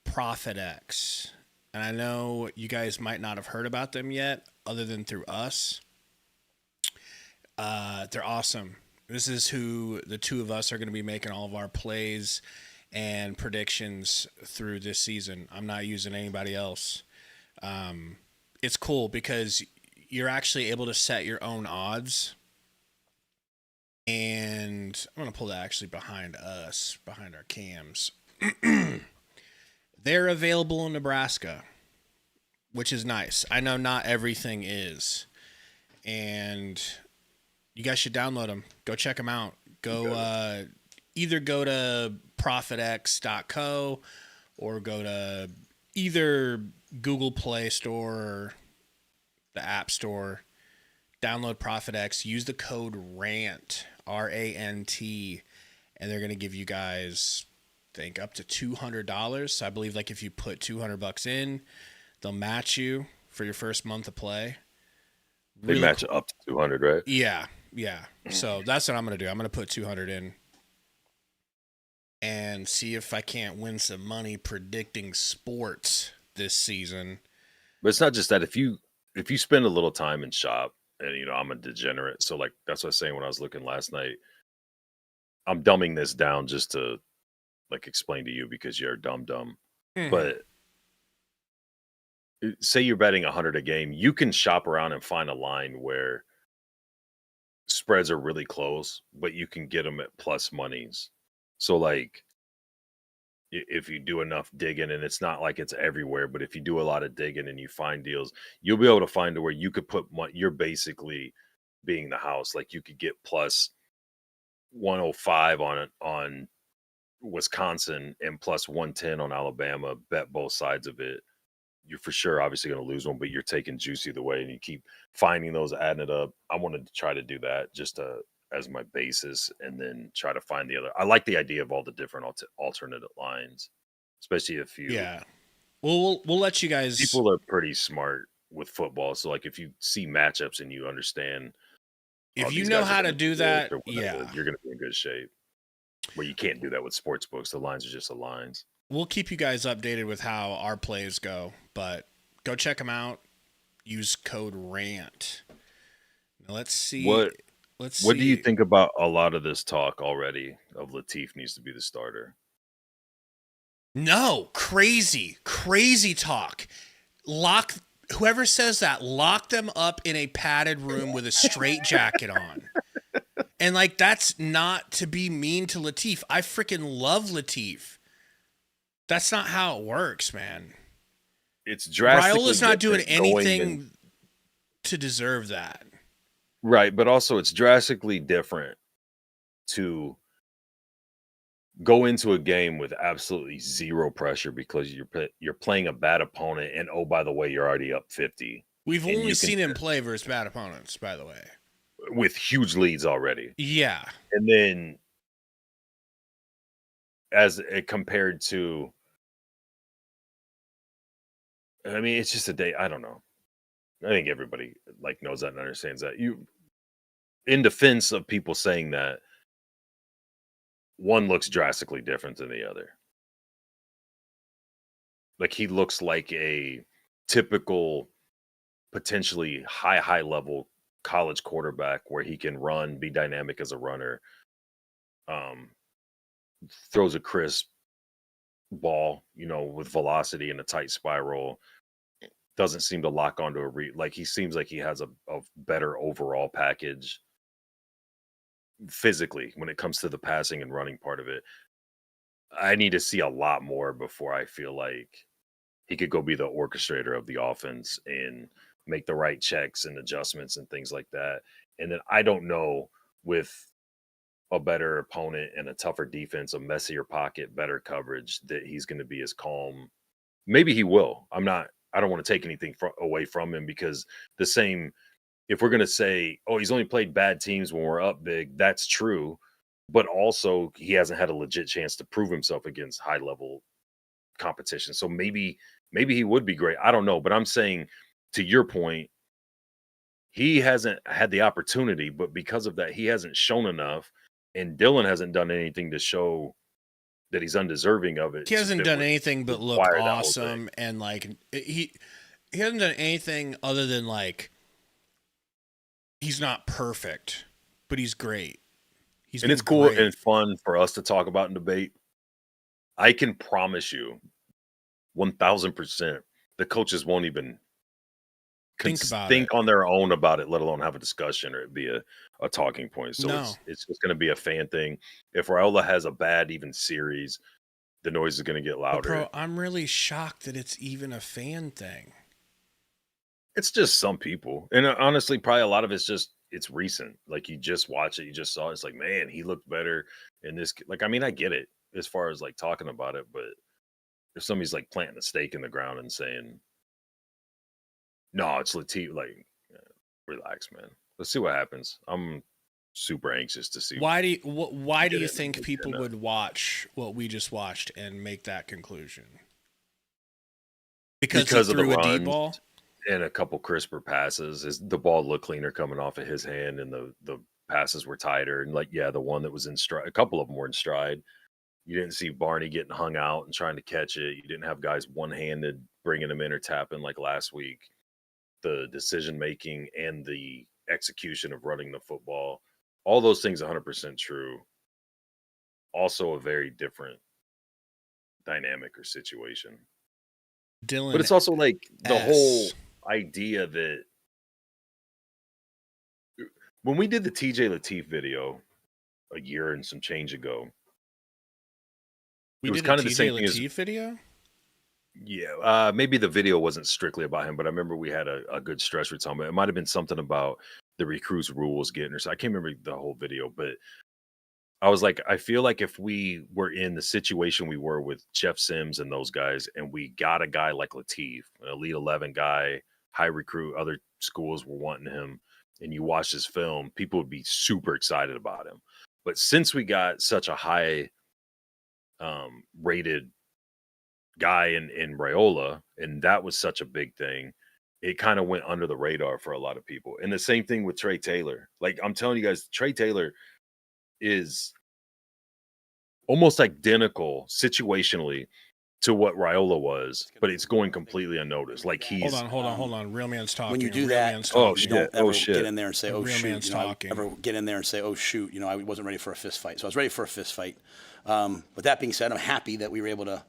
ProfitX. And I know you guys might not have heard about them yet, other than through us. They're awesome. This is who the two of us are going to be making all of our plays and predictions through this season. I'm not using anybody else. It's cool because you're actually able to set your own odds. And I'm going to pull that actually behind us, behind our cams. They're available in Nebraska, which is nice. I know not everything is. And you guys should download them. Go check them out. Go either go to profitx.co or go to either Google Play Store or the App Store. Download ProfitX. Use the code RANT, R-A-N-T, and they're going to give you guys, I think, up to $200. So I believe, like, if you put $200 in, they'll match you for your first month of play. They match up to 200, right? Yeah. So that's what I'm going to do. I'm going to put 200 in and see if I can't win some money predicting sports this season. But it's not just that. If you spend a little time in shop, and I'm a degenerate, so like that's what I was saying when I was looking last night. I'm dumbing this down just to like explain to you because you're dumb. Mm-hmm. But say you're betting 100 a game, you can shop around and find a line where spreads are really close, but you can get them at plus monies. So like if you do enough digging, and it's not like it's everywhere, but if you do a lot of digging and you find deals, you'll be able to find to where you could put you're basically being the house. Like you could get plus 105 on Wisconsin and plus 110 on Alabama, bet both sides of it. You're for sure obviously going to lose one, but you're taking juicy the way, and you keep finding those, adding it up. I wanted to try to do that just as my basis, and then try to find the other. I like the idea of all the different alternative lines, especially if you. Yeah. Well, we'll let you guys. People are pretty smart with football, so like if you see matchups and you understand, if you know how to do that, you're going to be in good shape. Where you can't do that with sports books. The lines are just the lines. We'll keep you guys updated with how our plays go, but go check them out. Use code RANT. Now let's see. What do you think about a lot of this talk already of Latif needs to be the starter? No, crazy talk. Whoever says that, lock them up in a padded room with a straight jacket on. And like, that's not to be mean to Latif. I freaking love Latif. That's not how it works, man. It's drastically. Raiola's not doing anything to deserve that. Right, but also it's drastically different to go into a game with absolutely zero pressure because you're playing a bad opponent, and oh, by the way, you're already up 50. We've only seen him play versus bad opponents, by the way, with huge leads already. Yeah, and then as it compared to, I mean, it's just a day. I don't know. I think everybody like knows that and understands that. You, in defense of people saying that, one looks drastically different than the other. Like he looks like a typical, potentially high level college quarterback where he can run, be dynamic as a runner, throws a crisp ball, with velocity and a tight spiral. Doesn't seem to lock onto like he seems like he has a better overall package physically when it comes to the passing and running part of it. I need to see a lot more before I feel like he could go be the orchestrator of the offense and make the right checks and adjustments and things like that. And then I don't know, with a better opponent and a tougher defense, a messier pocket, better coverage, that he's going to be as calm. Maybe he will. I don't want to take anything away from him, because if we're going to say, oh, he's only played bad teams when we're up big, that's true. But also he hasn't had a legit chance to prove himself against high level competition. So maybe he would be great. I don't know. But I'm saying, to your point, he hasn't had the opportunity, but because of that, he hasn't shown enough. And Dylan hasn't done anything to show that he's undeserving of it. He hasn't done anything but look awesome, and like he hasn't done anything other than like he's not perfect, but he's great. And it's cool and fun for us to talk about and debate. I can promise you 1,000% the coaches won't even think on their own about it, let alone have a discussion or it be a talking point. So it's just going to be a fan thing. If Raiola has a bad even series, the noise is going to get louder. Bro, I'm really shocked that it's even a fan thing. It's just some people. And honestly, probably a lot of it's recent. Like, you just watch it, you just saw it. It's like, man, he looked better in this. Like, I mean, I get it as far as like talking about it, but if somebody's like planting a stake in the ground and saying, no, it's Latif, like, relax, man. Let's see what happens. I'm super anxious to see. Why do you think people would watch what we just watched and make that conclusion? Because he threw a deep ball and a couple crisper passes. The ball looked cleaner coming off of his hand, and the passes were tighter. And like, yeah, the one that was in stride, a couple of them were in stride. You didn't see Barney getting hung out and trying to catch it. You didn't have guys one-handed bringing him in or tapping like last week. The decision-making and the execution of running the football, all those things 100% true. Also a very different dynamic or situation. Dylan, but it's also like the whole idea that when we did the TJ Latif video a year and some change ago, it was kind of the same thing as video. Yeah, maybe the video wasn't strictly about him, but I remember we had a good stretch with him. It might have been something about the recruits rules getting, or so I can't remember the whole video, but I was like, I feel like if we were in the situation we were with Jeff Sims and those guys, and we got a guy like Latif, an Elite 11 guy, high recruit, other schools were wanting him, and you watch his film, people would be super excited about him. But since we got such a high rated guy in Raiola, and that was such a big thing, it kind of went under the radar for a lot of people. And the same thing with Trey Taylor. Like, I'm telling you guys, Trey Taylor is almost identical situationally to what Raiola was, but it's going completely unnoticed. Like, he's hold on. Real man's talking. When you do that, you don't ever get in there and say, "Oh shoot!" Ever get in there and say, "Oh shoot!" I wasn't ready for a fist fight, so I was ready for a fist fight. But that being said, I'm happy that we were able to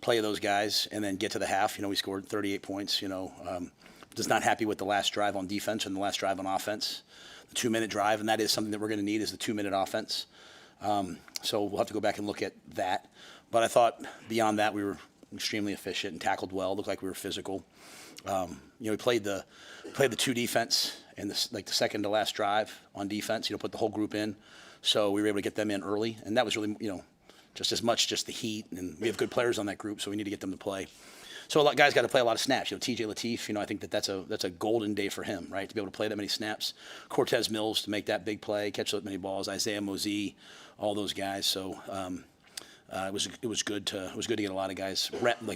play those guys and then get to the half. We scored 38 points. Just not happy with the last drive on defense and the last drive on offense, the 2-minute drive, and that is something that we're going to need, is the 2-minute offense. So we'll have to go back and look at that. But I thought beyond that, we were extremely efficient and tackled well. Looked like we were physical. We played the 2 defense and the second to last drive on defense. Put the whole group in, so we were able to get them in early, and that was really just as much just the heat, and we have good players on that group, so we need to get them to play. So a lot of guys got to play a lot of snaps. TJ Latif, I think that's a golden day for him, right? To be able to play that many snaps. Cortez Mills to make that big play, catch that many balls. Isaiah Mosey, all those guys. So it was good to get a lot of guys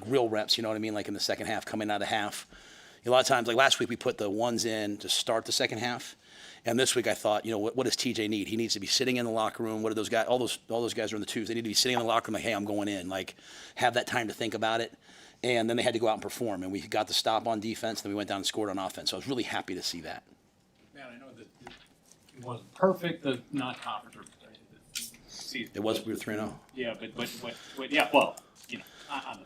real reps. You know what I mean? Like in the second half, coming out of half. A lot of times, like last week, we put the ones in to start the second half. And this week I thought, what does TJ need? He needs to be sitting in the locker room. What are those guys? All those guys are in the 2s. They need to be sitting in the locker room like, hey, I'm going in. Like, have that time to think about it. And then they had to go out and perform. And we got the stop on defense. Then we went down and scored on offense. So I was really happy to see that. Man, I know that it wasn't perfect, the non-conference season. It was. We were 3-0. Yeah, but yeah. Well, on the field,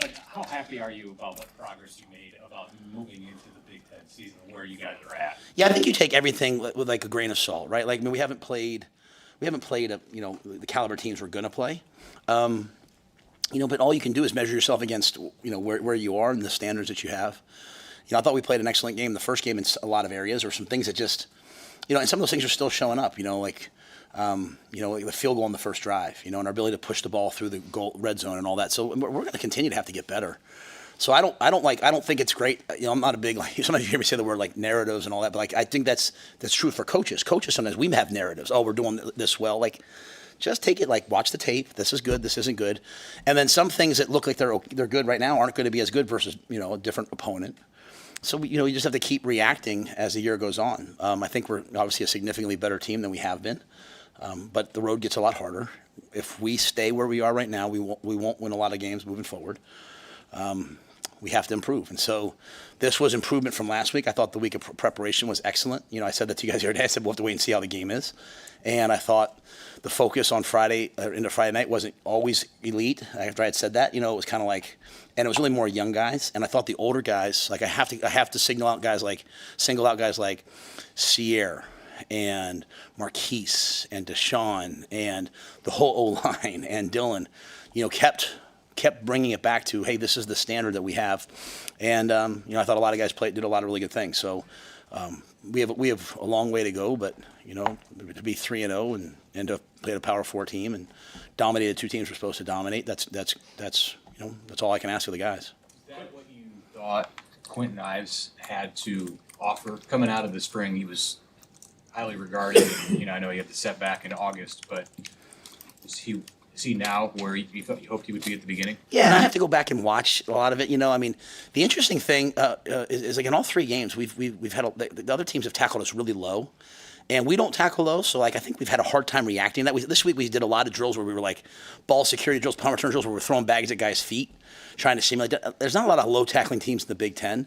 but how happy are you about what progress you made about moving into the Big Ten season, where you guys are at? Yeah, I think you take everything with like a grain of salt, right? Like, we haven't played played the caliber teams we're going to play. But all you can do is measure yourself against where you are and the standards that you have. I thought we played an excellent game. The first game in a lot of areas, or some things that just, and some of those things are still showing up. Like the field goal on the first drive. And our ability to push the ball through the red zone and all that. So we're going to continue to have to get better. So I don't think it's great. I'm not a big, sometimes you hear me say the word narratives and all that, but I think that's true for coaches. Coaches sometimes we have narratives. Oh, we're doing this well. Just take it, watch the tape. This is good. This isn't good. And then some things that look like they're good right now aren't going to be as good versus a different opponent. So you just have to keep reacting as the year goes on. I think we're obviously a significantly better team than we have been, but the road gets a lot harder. If we stay where we are right now, we won't win a lot of games moving forward. We have to improve. And so this was improvement from last week. I thought the week of preparation was excellent. I said that to you guys the other day. I said we'll have to wait and see how the game is. And I thought the focus on Friday into Friday night wasn't always elite. After I had said that, it was kind of and it was really more young guys. And I thought the older guys, I have to single out guys like Sierra and Marquise and Deshaun and the whole O-line and Dylan, kept bringing it back to, hey, this is the standard that we have. And, I thought a lot of guys did a lot of really good things. So we have a long way to go, but, to be 3-0 and to play a Power 4 team and dominate the two teams we're supposed to dominate, that's all I can ask of the guys. Is that what you thought Quentin Ives had to offer? Coming out of the spring, he was highly regarded. I know he had the setback in August, but is he now where you hoped he would be at the beginning? Yeah, and I have to go back and watch a lot of it. The interesting thing is in all three games, we've had the other teams have tackled us really low, and we don't tackle low. So I think we've had a hard time reacting to that. This week we did a lot of drills where we were ball security drills, punt return drills, where we're throwing bags at guys' feet, trying to simulate. There's not a lot of low tackling teams in the Big Ten.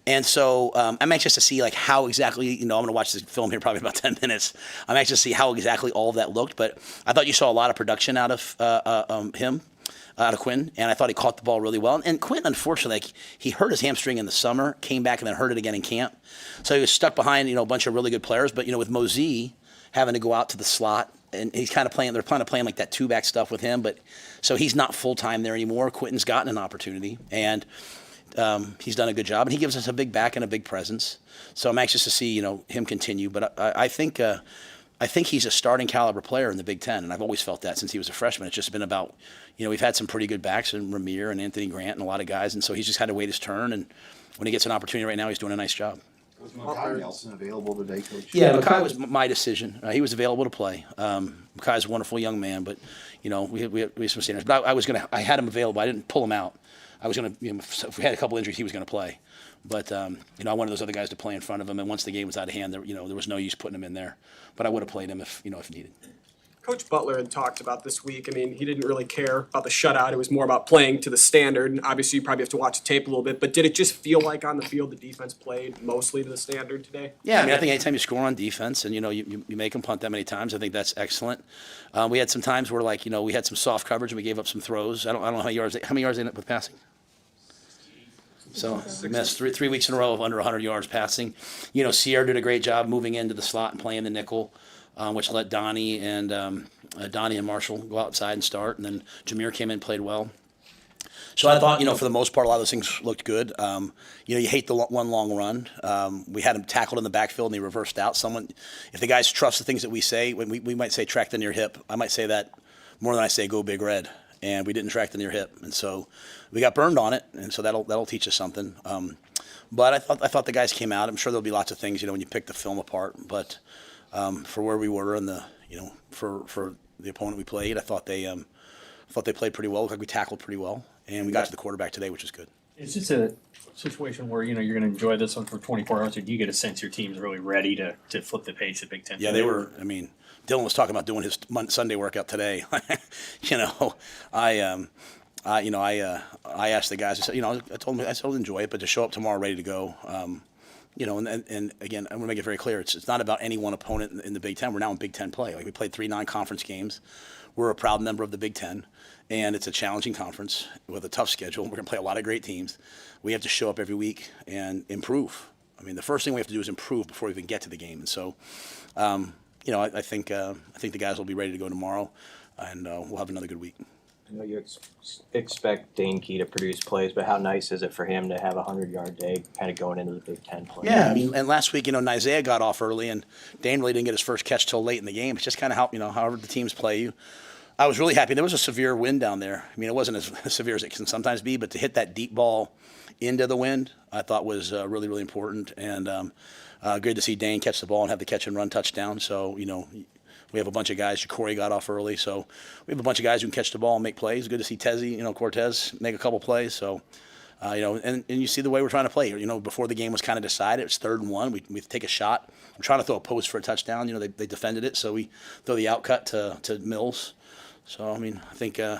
And so I'm anxious to see how exactly, I'm going to watch this film here probably in about 10 minutes. I'm anxious to see how exactly all of that looked. But I thought you saw a lot of production out of him, out of Quinn, and I thought he caught the ball really well. And Quinn, unfortunately, he hurt his hamstring in the summer, came back and then hurt it again in camp. So he was stuck behind, a bunch of really good players. But, with Mosey having to go out to the slot, and he's kind of playing, they're kind of playing that two-back stuff with him. But so he's not full-time there anymore. Quentin's gotten an opportunity. And he's done a good job, and he gives us a big back and a big presence. So I'm anxious to see, him continue. But I think he's a starting caliber player in the Big Ten, and I've always felt that since he was a freshman. It's just been about, we've had some pretty good backs in Ramir and Anthony Grant and a lot of guys, and so he's just had to wait his turn. And when he gets an opportunity right now, he's doing a nice job. Was Makai Nelson available today, Coach? Yeah, Makai was my decision. He was available to play. Makai's a wonderful young man, but we have some standards. But I had him available. I didn't pull him out. I was going to, if we had a couple injuries, he was going to play. But, I wanted those other guys to play in front of him. And once the game was out of hand, there was no use putting him in there. But I would have played him if needed. Coach Butler had talked about this week. He didn't really care about the shutout. It was more about playing to the standard. And obviously, you probably have to watch the tape a little bit. But did it just feel like on the field the defense played mostly to the standard today? Yeah, I think anytime you score on defense and, you make them punt that many times, I think that's excellent. We had some times where, we had some soft coverage and we gave up some throws. I don't know how many yards they ended up with passing. So we missed 3 weeks in a row of under 100 yards passing. Sierra did a great job moving into the slot and playing the nickel, which let Donnie and Marshall go outside and start. And then Jameer came in and played well. So I thought, for the most part, a lot of those things looked good. You hate the one long run. We had him tackled in the backfield and he reversed out. If the guys trust the things that we say, when we might say track the near hip, I might say that more than I say go big red. And we didn't track the near hip, and so we got burned on it, and so that'll teach us something. But I thought the guys came out. I'm sure there'll be lots of things, when you pick the film apart. But for where we were and for the opponent we played, I thought they played pretty well. Looked like we tackled pretty well, and we got to the quarterback today, which is good. Is this a situation where you're going to enjoy this one for 24 hours, or do you get a sense your team's really ready to flip the page to Big Ten? Yeah, they were. Dylan was talking about doing his Sunday workout today. I asked the guys. I said, I told them I said enjoy it, but to show up tomorrow ready to go. And again, I want to make it very clear. It's not about any one opponent in the Big Ten. We're now in Big Ten play. We played 3 non-conference games. We're a proud member of the Big Ten, and it's a challenging conference with a tough schedule. We're going to play a lot of great teams. We have to show up every week and improve. The first thing we have to do is improve before we even get to the game. And so. I think the guys will be ready to go tomorrow, and we'll have another good week. I know you expect Dane Key to produce plays, but how nice is it for him to have a 100-yard day kind of going into the Big Ten play? Yeah, I mean, and last week, Isaiah got off early, and Dane really didn't get his first catch till late in the game. It's just kind of how, however the teams play you. I was really happy. There was a severe wind down there. I mean, it wasn't as severe as it can sometimes be, but to hit that deep ball into the wind, I thought was really, really important. And good to see Dane catch the ball and have the catch and run touchdown. So, we have a bunch of guys. Corey got off early, so we have a bunch of guys who can catch the ball and make plays. Good to see Cortez make a couple plays. So, and you see the way we're trying to play. Before the game was kind of decided, it's 3rd and 1. We take a shot. We're trying to throw a post for a touchdown. They defended it, so we throw the outcut to Mills. So, I mean, I think I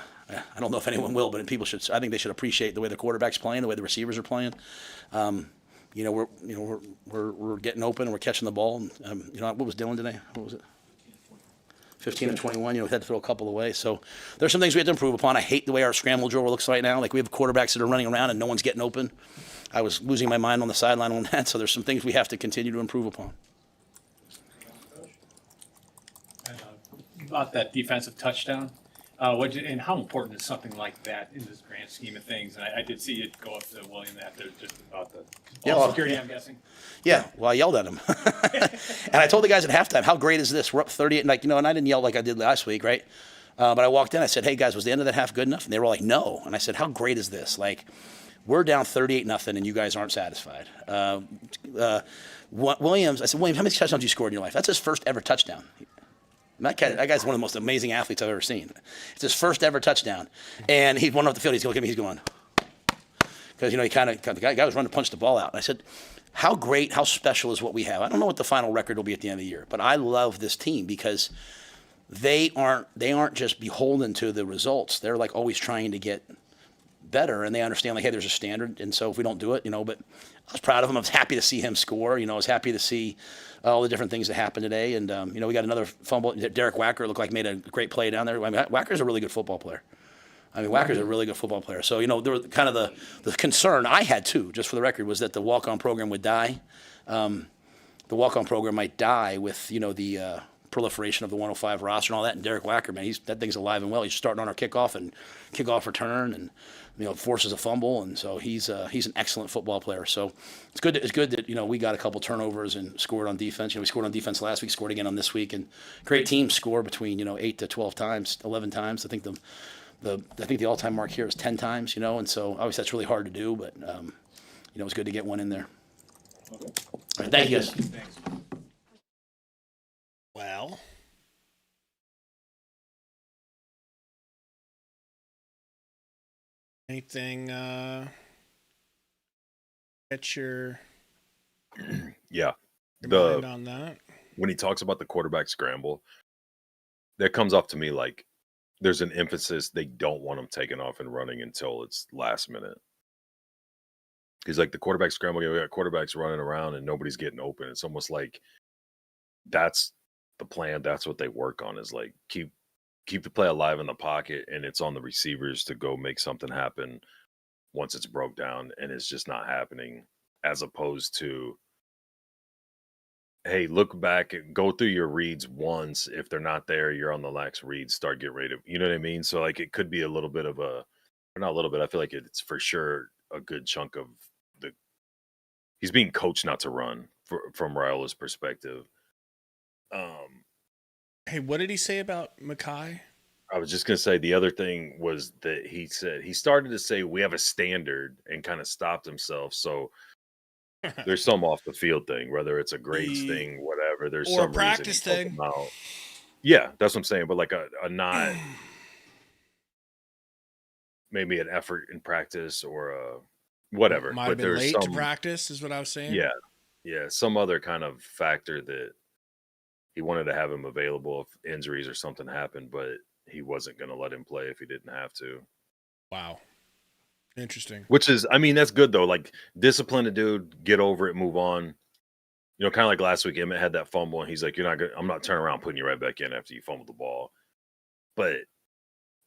don't know if anyone will, but I think they should appreciate the way the quarterback's playing, the way the receivers are playing. We're getting open and we're catching the ball. And, what was Dylan today? What was it? 15 and 21, we had to throw a couple away. So there's some things we have to improve upon. I hate the way our scramble drill looks right now. Like, we have quarterbacks that are running around and no one's getting open. I was losing my mind on the sideline on that. So there's some things we have to continue to improve upon. About that defensive touchdown, and how important is something like that in this grand scheme of things? And I did see it go up to William after just about the security, I'm guessing. Yeah, well, I yelled at him. And I told the guys at halftime, how great is this? We're up 30, and and I didn't yell like I did last week, right? But I walked in, I said, hey, guys, was the end of that half good enough? And they were like, no. And I said, how great is this? Like, we're down 38-0, and you guys aren't satisfied. Williams, I said, Williams, how many touchdowns you scored in your life? That's his first ever touchdown. That guy's one of the most amazing athletes I've ever seen. It's his first ever touchdown. And he's running off the field. He's looking at me. He's going, because, the guy was running to punch the ball out. And I said, how great, how special is what we have? I don't know what the final record will be at the end of the year, but I love this team because they aren't just beholden to the results. They're like always trying to get better, and they understand like, hey, there's a standard, and so if we don't do it, but I was proud of him. I was happy to see him score. I was happy to see all the different things that happened today, and we got another fumble. Derek Wacker looked like made a great play down there. I mean, Wacker's a really good football player. So there was kind of the concern I had too, just for the record, was that the walk-on program would die. The walk-on program might die with the proliferation of the 105 roster and all that. And Derek Wacker, man, that thing's alive and well. He's starting on our kickoff return, and forces a fumble, and so he's an excellent football player. So it's good that we got a couple turnovers and scored on defense. We scored on defense last week, scored again on this week, and great teams score between 8 to 12 times, 11 times. I think the all-time mark here is 10 times. And so obviously that's really hard to do, but it's good to get one in there. Okay. All right, thank you guys. Thanks. Well, anything get your yeah mind on that? When he talks about the quarterback scramble, that comes off to me like there's an emphasis they don't want him taking off and running until it's last minute. Because like the quarterback scramble, we got quarterbacks running around and nobody's getting open. It's almost like that's the plan. That's what they work on, is like keep the play alive in the pocket, and it's on the receivers to go make something happen once it's broke down, and it's just not happening, as opposed to, hey, look back and go through your reads once. If they're not there, you're on the next read, start get ready to, you know what I mean? So like it could be a little bit of a, or not a little bit, I feel like it's for sure a good chunk of he's being coached not to run from Raiola's perspective. Hey, what did he say about Mackay? I was just going to say the other thing was that he said he started to say we have a standard and kind of stopped himself. So there's some off the field thing, whether it's a grades thing, whatever. There's or some a practice reason thing. Yeah, that's what I'm saying. But like a not maybe an effort in practice or a whatever. Might have been late to practice, is what I was saying. Yeah, some other kind of factor that he wanted to have him available if injuries or something happened, but he wasn't going to let him play if he didn't have to. Wow. Interesting. Which is, I mean, that's good though. Like, discipline a dude, get over it, move on. Kind of like last week, Emmett had that fumble, and he's like, I'm not turning around putting you right back in after you fumbled the ball. But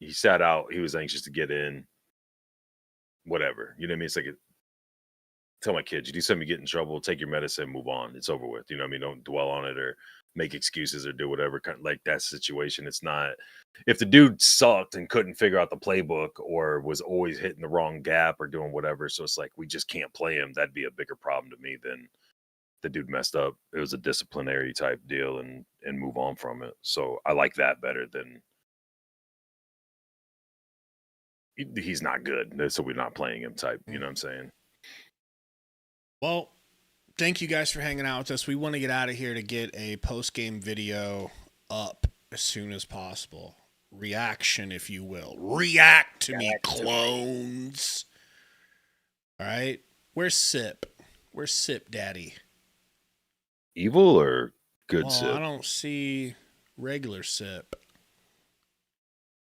he sat out. He was anxious to get in. Whatever. You know what I mean? It's like tell my kids, you do something, you get in trouble, take your medicine, move on. It's over with. You know what I mean? Don't dwell on it or make excuses or do whatever. Kind of like that situation. It's not, if the dude sucked and couldn't figure out the playbook or was always hitting the wrong gap or doing whatever, so it's like we just can't play him, that'd be a bigger problem to me than the dude messed up. It was a disciplinary type deal and move on from it. So I like that better than he's not good, so we're not playing him type. You know what I'm saying? Well, thank you guys for hanging out with us. We want to get out of here to get a post-game video up as soon as possible. Reaction, if you will. React to me, clones. All right? Where's Sip? Where's Sip, Daddy? Evil or good Sip? I don't see regular Sip.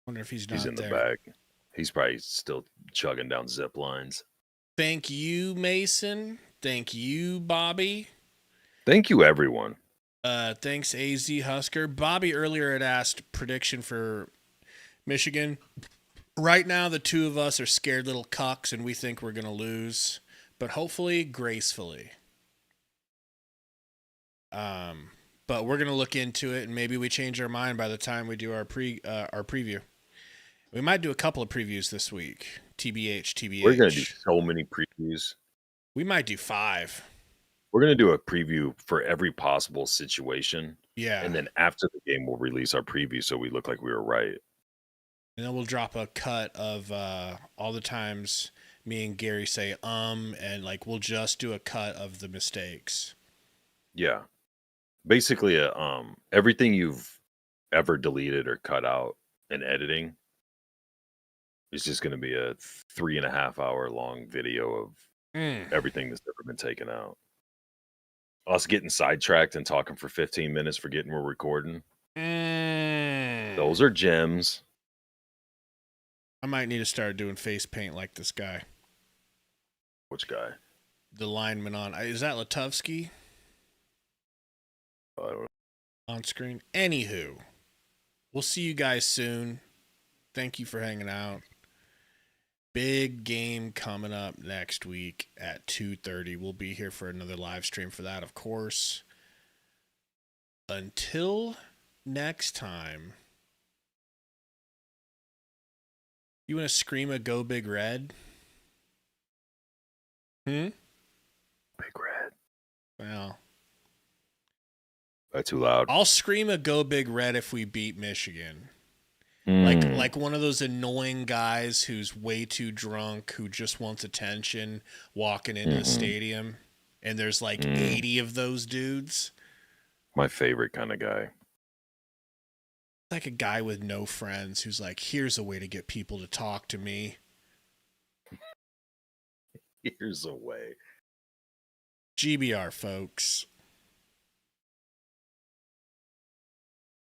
Wonder if he's not He's in there. the back. He's probably still chugging down zip lines. Thank you, Mason. Thank you, Bobby. Thank you, everyone. Thanks, AZ Husker. Bobby earlier had asked prediction for Michigan. Right now, the two of us are scared little cucks, and we think we're going to lose, but hopefully gracefully. But we're going to look into it, and maybe we change our mind by the time we do our preview. We might do a couple of previews this week. TBH. We're going to do so many previews. We might do 5. We're going to do a preview for every possible situation. Yeah. And then after the game, we'll release our preview so we look like we were right. And then we'll drop a cut of all the times me and Gary say and like we'll just do a cut of the mistakes. Yeah. Basically, everything you've ever deleted or cut out in editing is just going to be a 3.5 hour long video of everything that's ever been taken out. Us getting sidetracked and talking for 15 minutes, forgetting we're recording. Those are gems. I might need to start doing face paint like this guy. Which guy? The lineman on. Is that Latovsky? I don't know. On screen. Anywho, we'll see you guys soon. Thank you for hanging out. Big game coming up next week at 2:30. We'll be here for another live stream for that, of course. Until next time, you want to scream a Go Big Red? Big Red. Well, that's too loud. I'll scream a Go Big Red if we beat Michigan. Like one of those annoying guys who's way too drunk, who just wants attention, walking into the stadium, and there's like 80 of those dudes. My favorite kind of guy. Like a guy with no friends who's like, here's a way to get people to talk to me. Here's a way. GBR, folks.